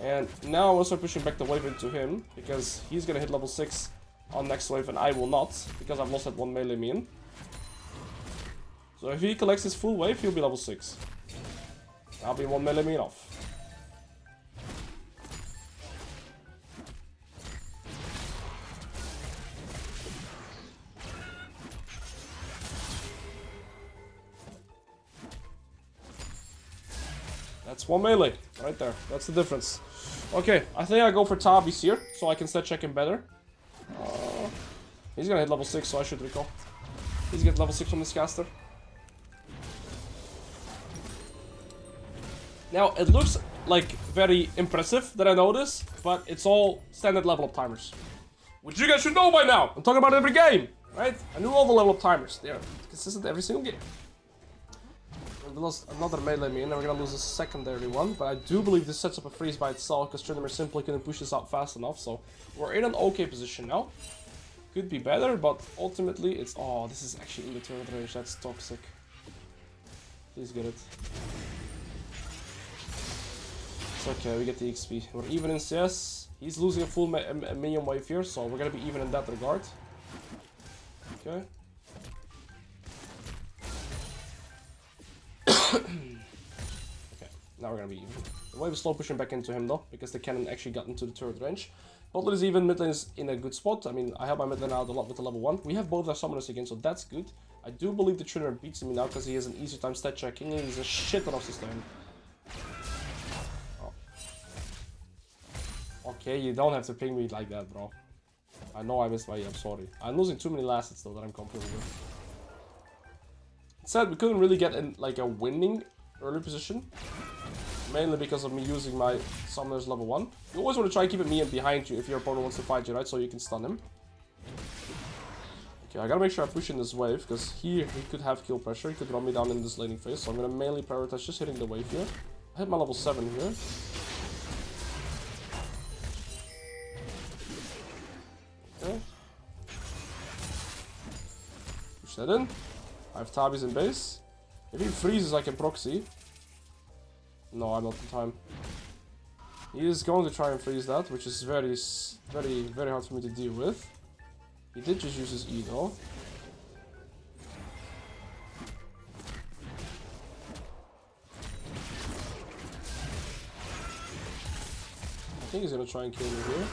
And now I'll start pushing back the wave into him because he's gonna hit level 6 on next wave and I will not because I've lost that 1 melee main. So if he collects his full wave, he'll be level 6. I'll be 1 melee main off. That's 1 melee, right there. That's the difference. Okay, I think I go for Tabi's here, so I can start checking better. He's gonna hit level 6, so I should recall. He's get level 6 from this caster. Now, it looks like very impressive that I know this, but it's all standard level up timers. Which you guys should know by now. I'm talking about every game, right? I knew all the level up timers. They're consistent every single game. We lost another melee main, and we're gonna lose a secondary one, but I do believe this sets up a freeze by itself, because Trinimir simply couldn't push this out fast enough, so we're in an okay position now. Could be better, but ultimately it's... Oh, this is actually in the turret range, that's toxic. Please get it. It's okay, we get the XP. We're even in CS. He's losing a full minion wave here, so we're gonna be even in that regard. Okay. Okay, now we're gonna be even. The wave is slow pushing back into him though, because the cannon actually got into the turret range. Bot lane is even, mid lane is in a good spot. I mean, I have my mid lane out a lot with the level 1. We have both our summoners again, so that's good. I do believe the Trinimir beats me now, because he has an easier time stat checking, and he's a shit ton of sustain. Oh. Okay, you don't have to ping me like that, bro. I know I missed my E, I'm sorry. I'm losing too many last hits though that I'm comfortable with. Said we couldn't really get in like a winning early position, mainly because of me using my summoners level 1. You always want to try and keep it me and behind you if your opponent wants to fight you, right? So you can stun him. Okay, I gotta make sure I push in this wave, because here he could have kill pressure. He could run me down in this laning phase, so I'm gonna mainly prioritize just hitting the wave here. I hit my level 7 here. Okay. Push that in. I have Tabis in base. If he freezes, I can proxy. No, I'm not in time. He is going to try and freeze that, which is very hard for me to deal with. He did just use his E though. I think he's gonna try and kill me here.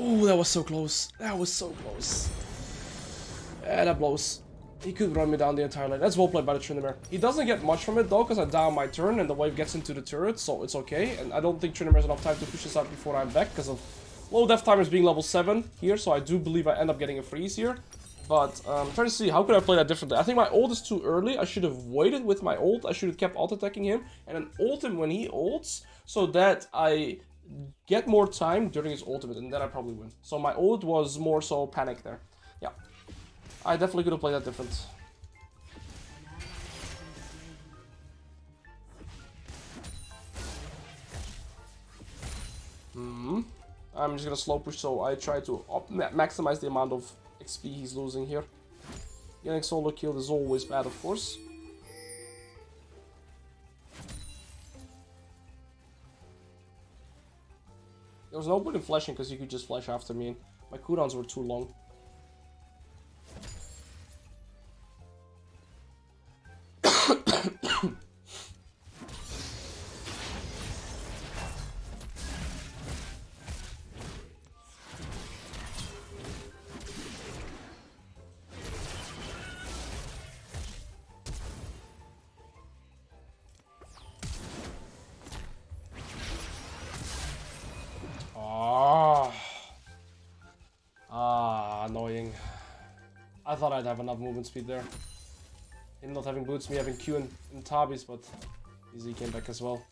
Oh, that was so close. That was so close. Yeah, that blows. He could run me down the entire lane. That's well played by the Trinimir. He doesn't get much from it though, because I down my turn and the wave gets into the turret, so it's okay. And I don't think Trinimir has enough time to push this out before I'm back, because of low death timers being level 7 here, so I do believe I end up getting a freeze here. But I'm trying to see, how could I play that differently? I think my ult is too early. I should have waited with my ult. I should have kept alt attacking him, and then ult him when he ults, so that I get more time during his ultimate, and then I probably win. So my ult was more so panic there. Yeah, I definitely could have played that different. I'm just gonna slow push, so I try to maximize the amount of XP he's losing here. Getting solo killed is always bad, of course. There was no point in flashing because you could just flash after me. My cooldowns were too long. I thought I'd have enough movement speed there. Him not having boots, me having Q and Tabis, but easy came back as well.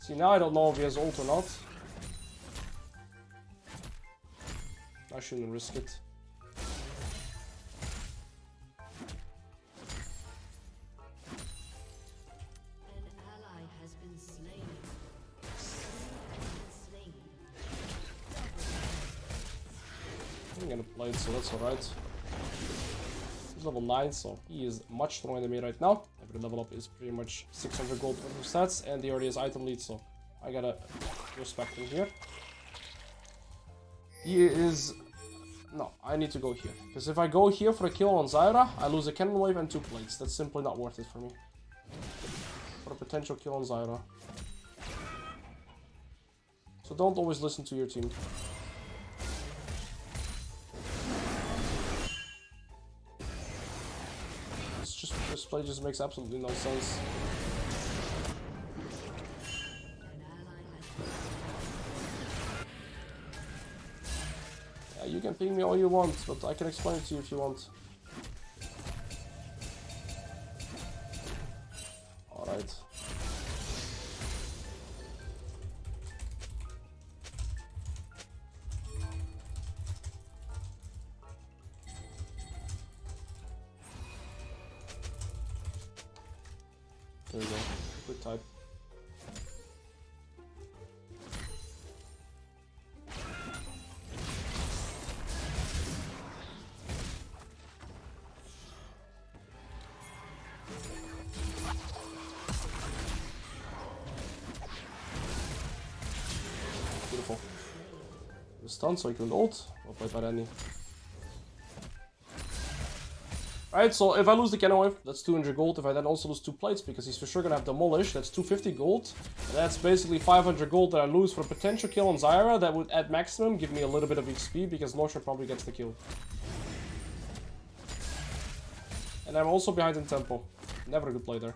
See, now I don't know if he has ult or not. I shouldn't risk it. I'm gonna play it, so that's alright. He's level 9, so he is much stronger than me right now. Every level up is pretty much 600 gold worth of stats, and he already has item lead, so I gotta respect him here. He is... No, I need to go here. Because if I go here for a kill on Zyra, I lose a cannon wave and 2 plates. That's simply not worth it for me. For a potential kill on Zyra. So don't always listen to your team. This play just makes absolutely no sense. Yeah, you can ping me all you want, but I can explain it to you if you want. Alright. There we go. Quick type. Beautiful. The stun so he can ult. Well played by Danny. Alright, so if I lose the cannon wave, that's 200 gold. If I then also lose 2 plates, because he's for sure gonna have Demolish, that's 250 gold. And that's basically 500 gold that I lose for a potential kill on Zyra. That would, at maximum, give me a little bit of XP, because Notion probably gets the kill. And I'm also behind in tempo. Never a good play there.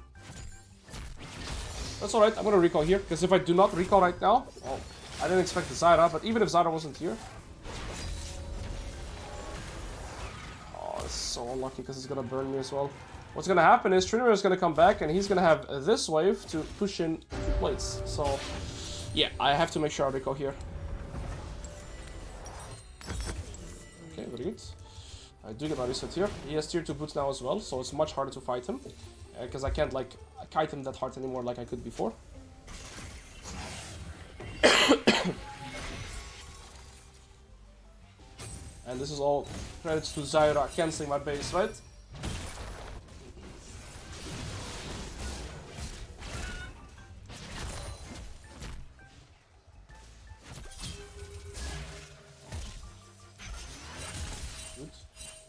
That's alright, I'm gonna recall here, because if I do not recall right now, well, I didn't expect the Zyra, but even if Zyra wasn't here... So unlucky because it's gonna burn me as well. What's gonna happen is Trinity is gonna come back and he's gonna have this wave to push in 2 plates. So yeah, I have to make sure I recall here. Okay, very good. I do get my reset here. He has tier 2 boots now as well, so it's much harder to fight him. Because I can't like kite him that hard anymore like I could before. And this is all credits to Zyra cancelling my base, right? Good.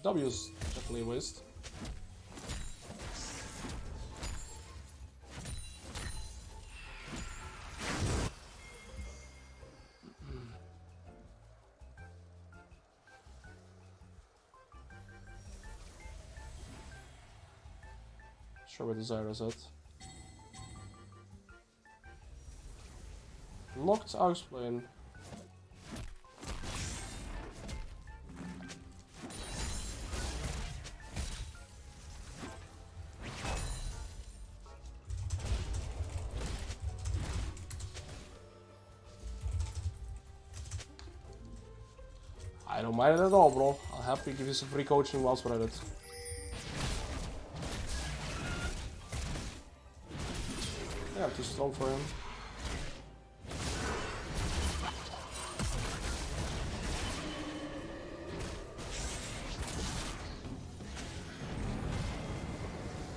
W is definitely a waste. Sure where the Zyra's at. Locked, I'll explain. I don't mind it at all, bro. I'll happily give you some free coaching whilst we're at it. Yeah, I'm too strong for him.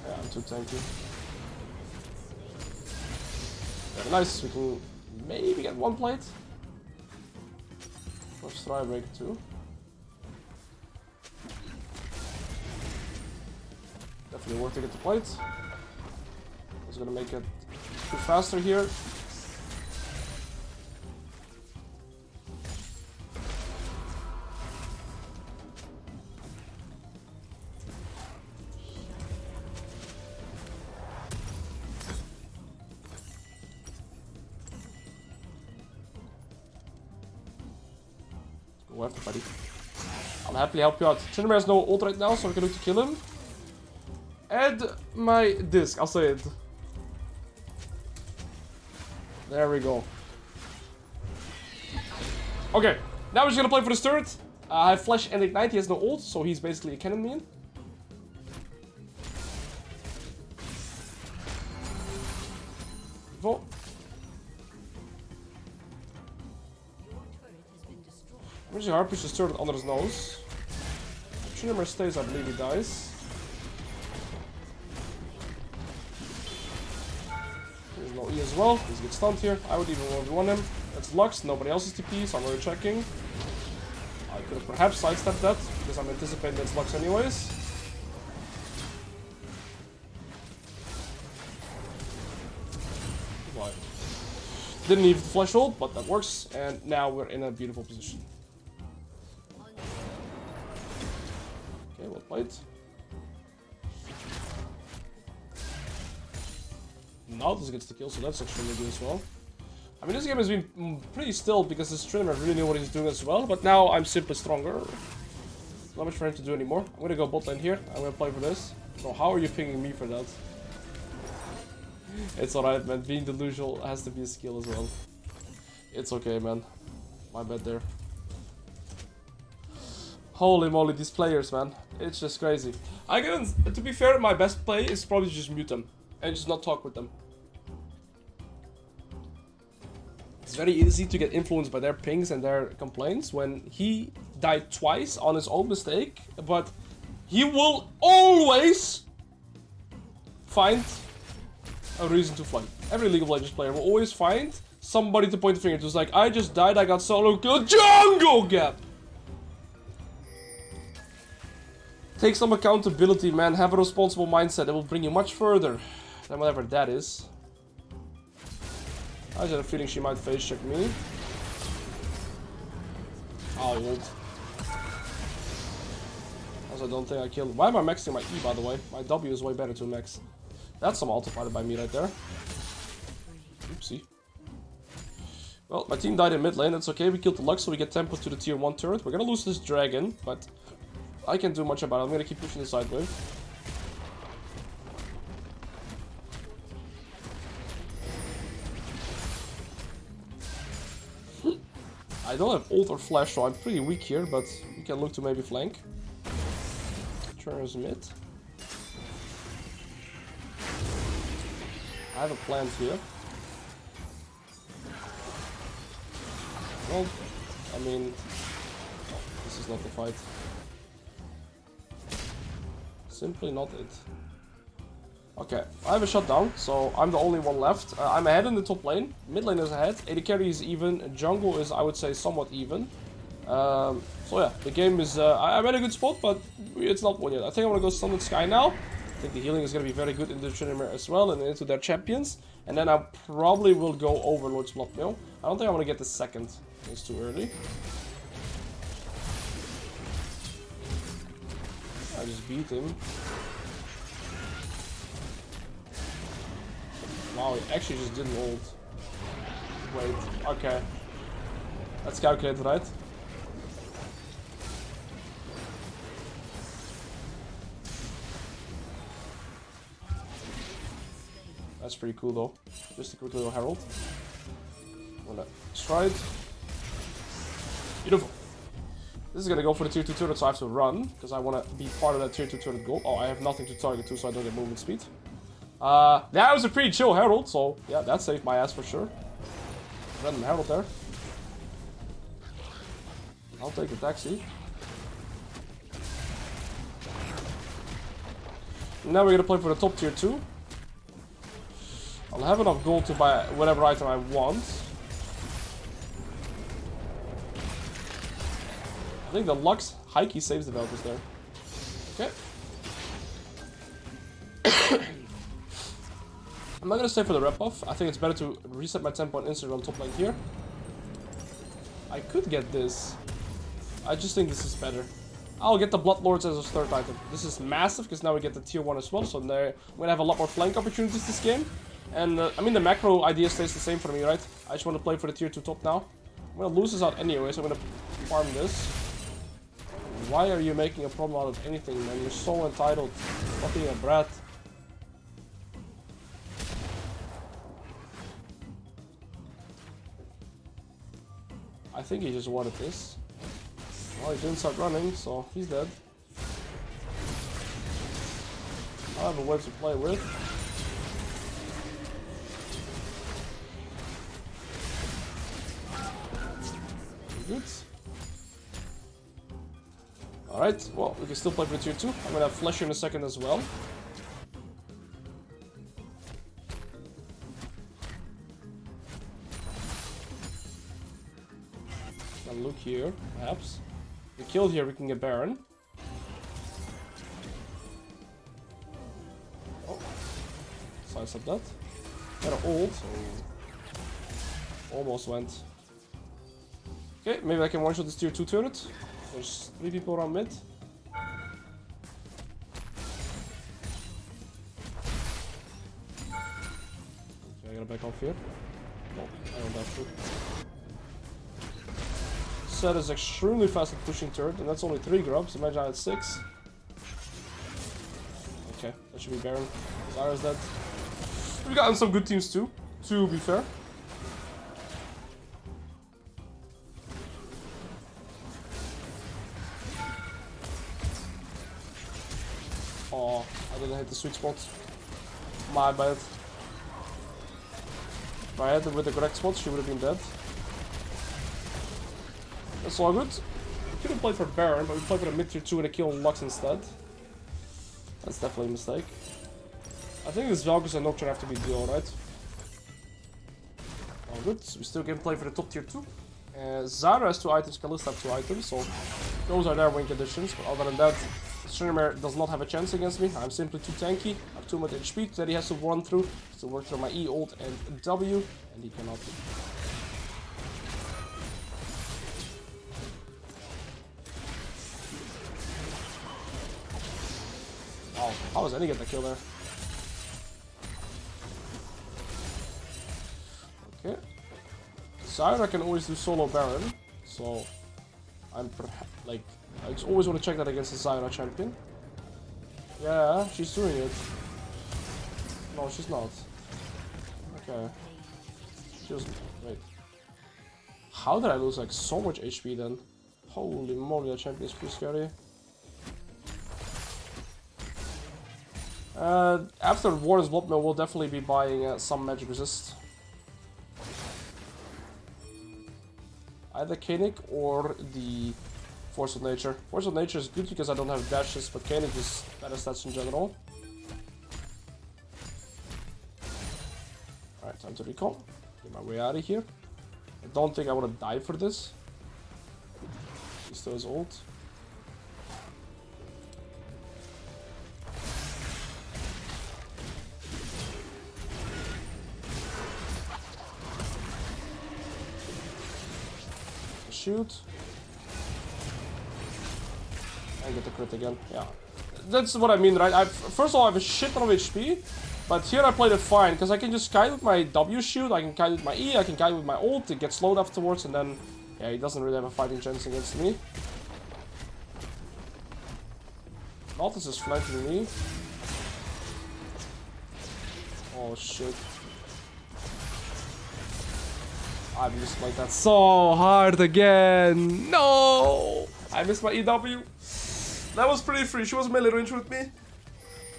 Yeah, I'm too tanky. Very nice, we can maybe get 1 plate. Let's try break 2. Definitely worth to get the plate. It's gonna make it faster here. Go after, buddy. I'll happily help you out. Tryndamere has no ult right now, so I can look to kill him. Add my disc, I'll say it. There we go. Okay, now we're just gonna play for this turret. I have Flash and Ignite, he has no ult, so he's basically a cannon minion. Vote. I'm just hard push this turret under his nose. If Tryndamere stays, I believe he dies. There's no E as well, he's get stunned here. I would even 1v1 him. It's Lux, nobody else's TP, so I'm already checking. I could have perhaps sidestepped that, because I'm anticipating it's Lux anyways. Why? Didn't need the flash ult, but that works, and now we're in a beautiful position. Okay, well played. Now this gets the kill, so that's extremely good as well. I mean, this game has been pretty still because this Tryndamere really knew what he's doing as well, but now I'm simply stronger. Not much for him to do anymore. I'm gonna go bot lane here. I'm gonna play for this. So how are you pinging me for that? It's alright, man. Being delusional has to be a skill as well. It's okay, man. My bad there. Holy moly, these players, man. It's just crazy. To be fair, my best play is probably just mute them and just not talk with them. It's very easy to get influenced by their pings and their complaints when he died twice on his own mistake, but he will always find a reason to fight. Every League of Legends player will always find somebody to point the finger to. It's like, I just died, I got solo kill, jungle gap! Take some accountability, man. Have a responsible mindset. It will bring you much further than whatever that is. I just had a feeling she might face check me. Oh, ult. Also, I don't think I killed. Why am I maxing my E, by the way? My W is way better to max. That's some ulti by me right there. Oopsie. Well, my team died in mid lane. That's okay. We killed the Lux, so we get tempo to the tier 1 turret. We're gonna lose this dragon, but I can't do much about it. I'm gonna keep pushing the side wave. I don't have ult or flash, so I'm pretty weak here, but we can look to maybe flank. Turns mid. I have a plant here. Well, I mean, this is not the fight. Simply not it. Okay, I have a shutdown, so I'm the only one left. I'm ahead in the top lane. Mid lane is ahead. AD carry is even. Jungle is, I would say, somewhat even. So yeah, the game is. I'm at a good spot, but it's not won yet. I think I'm gonna go Summon Sky now. I think the healing is gonna be very good in the Tryndamere as well, and into their champions. And then I probably will go Overlord's Bloodmill. I don't think I'm gonna get the second. It's too early. I just beat him. Wow, he actually just didn't ult. Wait, okay. That's calculated, right? That's pretty cool though. Just a quick little herald. I'm gonna stride. Beautiful. This is gonna go for the tier 2 turret, so I have to run, because I wanna be part of that tier 2 turret goal. Oh, I have nothing to target to, so I don't get movement speed. That was a pretty chill herald, so yeah, that saved my ass for sure. Random herald there. I'll take the taxi. Now we're gonna play for the top tier 2. I'll have enough gold to buy whatever item I want. I think the Lux high key saves developers there. Okay. I'm not gonna stay for the rep buff. I think it's better to reset my tempo and insert on top lane here. I could get this. I just think this is better. I'll get the Bloodlords as a third item. This is massive because now we get the tier 1 as well. So there, I'm gonna have a lot more flank opportunities this game. And I mean, the macro idea stays the same for me, right? I just want to play for the tier 2 top now. I'm gonna lose this out anyway, so I'm gonna farm this. Why are you making a problem out of anything, man? You're so entitled. Fucking a brat. I think he just wanted this. Well, he didn't start running, so he's dead. I have a wave to play with. Good. Alright, well, we can still play for tier 2. I'm gonna have Flesh in a second as well. And look here, perhaps. If we kill here, we can get Baron. Oh, size up that. Got an ult, so almost went. Okay, maybe I can one-shot this tier 2 turret. There's 3 people around mid. Okay, I gotta back off here. No, I don't have to. Sett is extremely fast at pushing turret, and that's only 3 grubs. Imagine I had 6. Okay, that should be Garen. Zara's dead. We've gotten some good teams too, to be fair. Oh, I didn't hit the sweet spot. My bad. If I had it with the correct spot, she would have been dead. That's all good. We could have played for Baron, but we played for a mid tier 2 and a kill on Lux instead. That's definitely a mistake. I think this Valkyrie and Nocturne have to be duo, right? All good. We still can play for the top tier 2. Zara has 2 items, Kalista have 2 items, so those are their win conditions. But other than that, Streamer does not have a chance against me. I'm simply too tanky. I have too much HP that he has to run through. To work through my E, ult, and W, and he cannot. Oh, how was any get the kill there? Okay. Zyra can always do solo Baron, so I'm like, I just always want to check that against the Zyra champion. Yeah, she's doing it. No, she's not. Okay. She was, wait. How did I lose like so much HP then? Holy moly, that champion is pretty scary. After Warden's Blood Mill, we'll definitely be buying some magic resist. Either Koenig or the Force of Nature. Force of Nature is good because I don't have dashes, but Koenig is better stats in general. Alright, time to recall. Get my way out of here. I don't think I want to die for this. He still has ult. Shoot. And get the crit again. Yeah. That's what I mean, right? First of all, I have a shit ton of HP. But here I played it fine, because I can just kite with my W shield, I can kite with my E, I can kite with my ult, it gets slowed afterwards, and then, yeah, he doesn't really have a fighting chance against me. Altus is flanking me. Oh shit. I missed like that so hard again. No! I missed my EW. That was pretty free. She was melee range with me.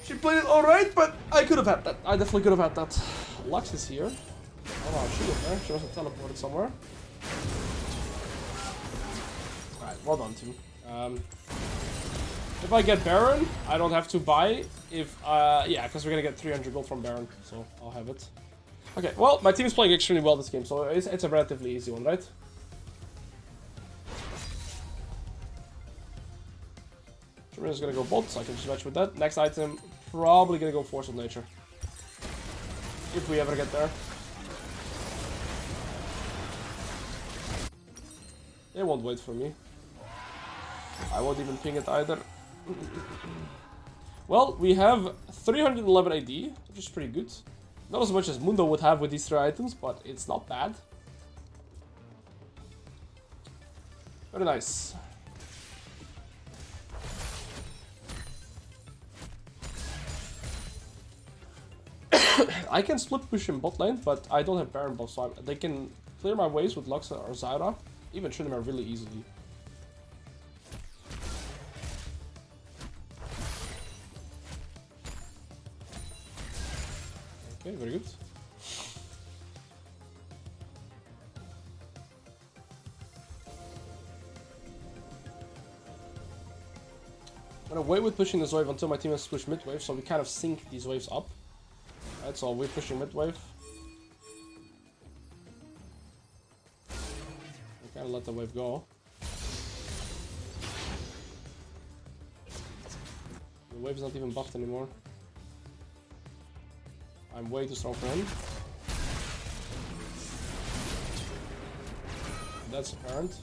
She played it alright, but I could have had that. I definitely could have had that. Lux is here. Oh wow, she was there. She wasn't teleported somewhere. Alright, well done team. If I get Baron, I don't have to buy. If yeah, because we're gonna get 300 gold from Baron, so I'll have it. Okay, well, my team is playing extremely well this game, so it's a relatively easy one, right? We're just gonna go bot, so I can just match with that. Next item, probably gonna go Force of Nature. If we ever get there. They won't wait for me. I won't even ping it either. Well, we have 311 AD, which is pretty good. Not as much as Mundo would have with these 3 items, but it's not bad. Very nice. I can split push in bot lane, but I don't have Baron buff, so they can clear my ways with Lux or Zyra, even Tryndamere really easily. Okay, very good. I'm gonna wait with pushing this wave until my team has pushed mid wave, so we kind of sync these waves up. Alright, so we're pushing mid wave. We kind of let the wave go. The wave's not even buffed anymore. I'm way too strong for him. That's apparent.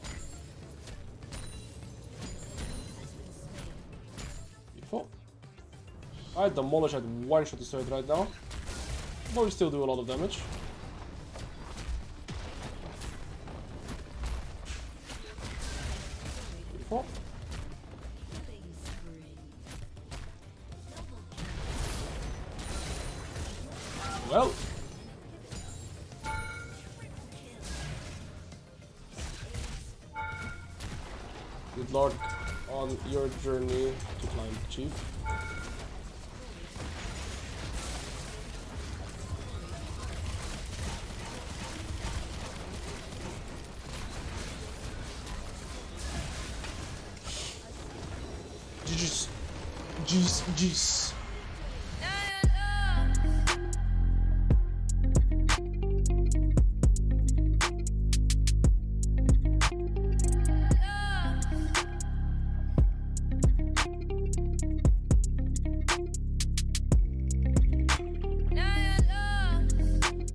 Beautiful. I demolish at one shot destroyed right now. But we still do a lot of damage. Beautiful. Well. Good luck on your journey to climb Chief. GG's. GG's.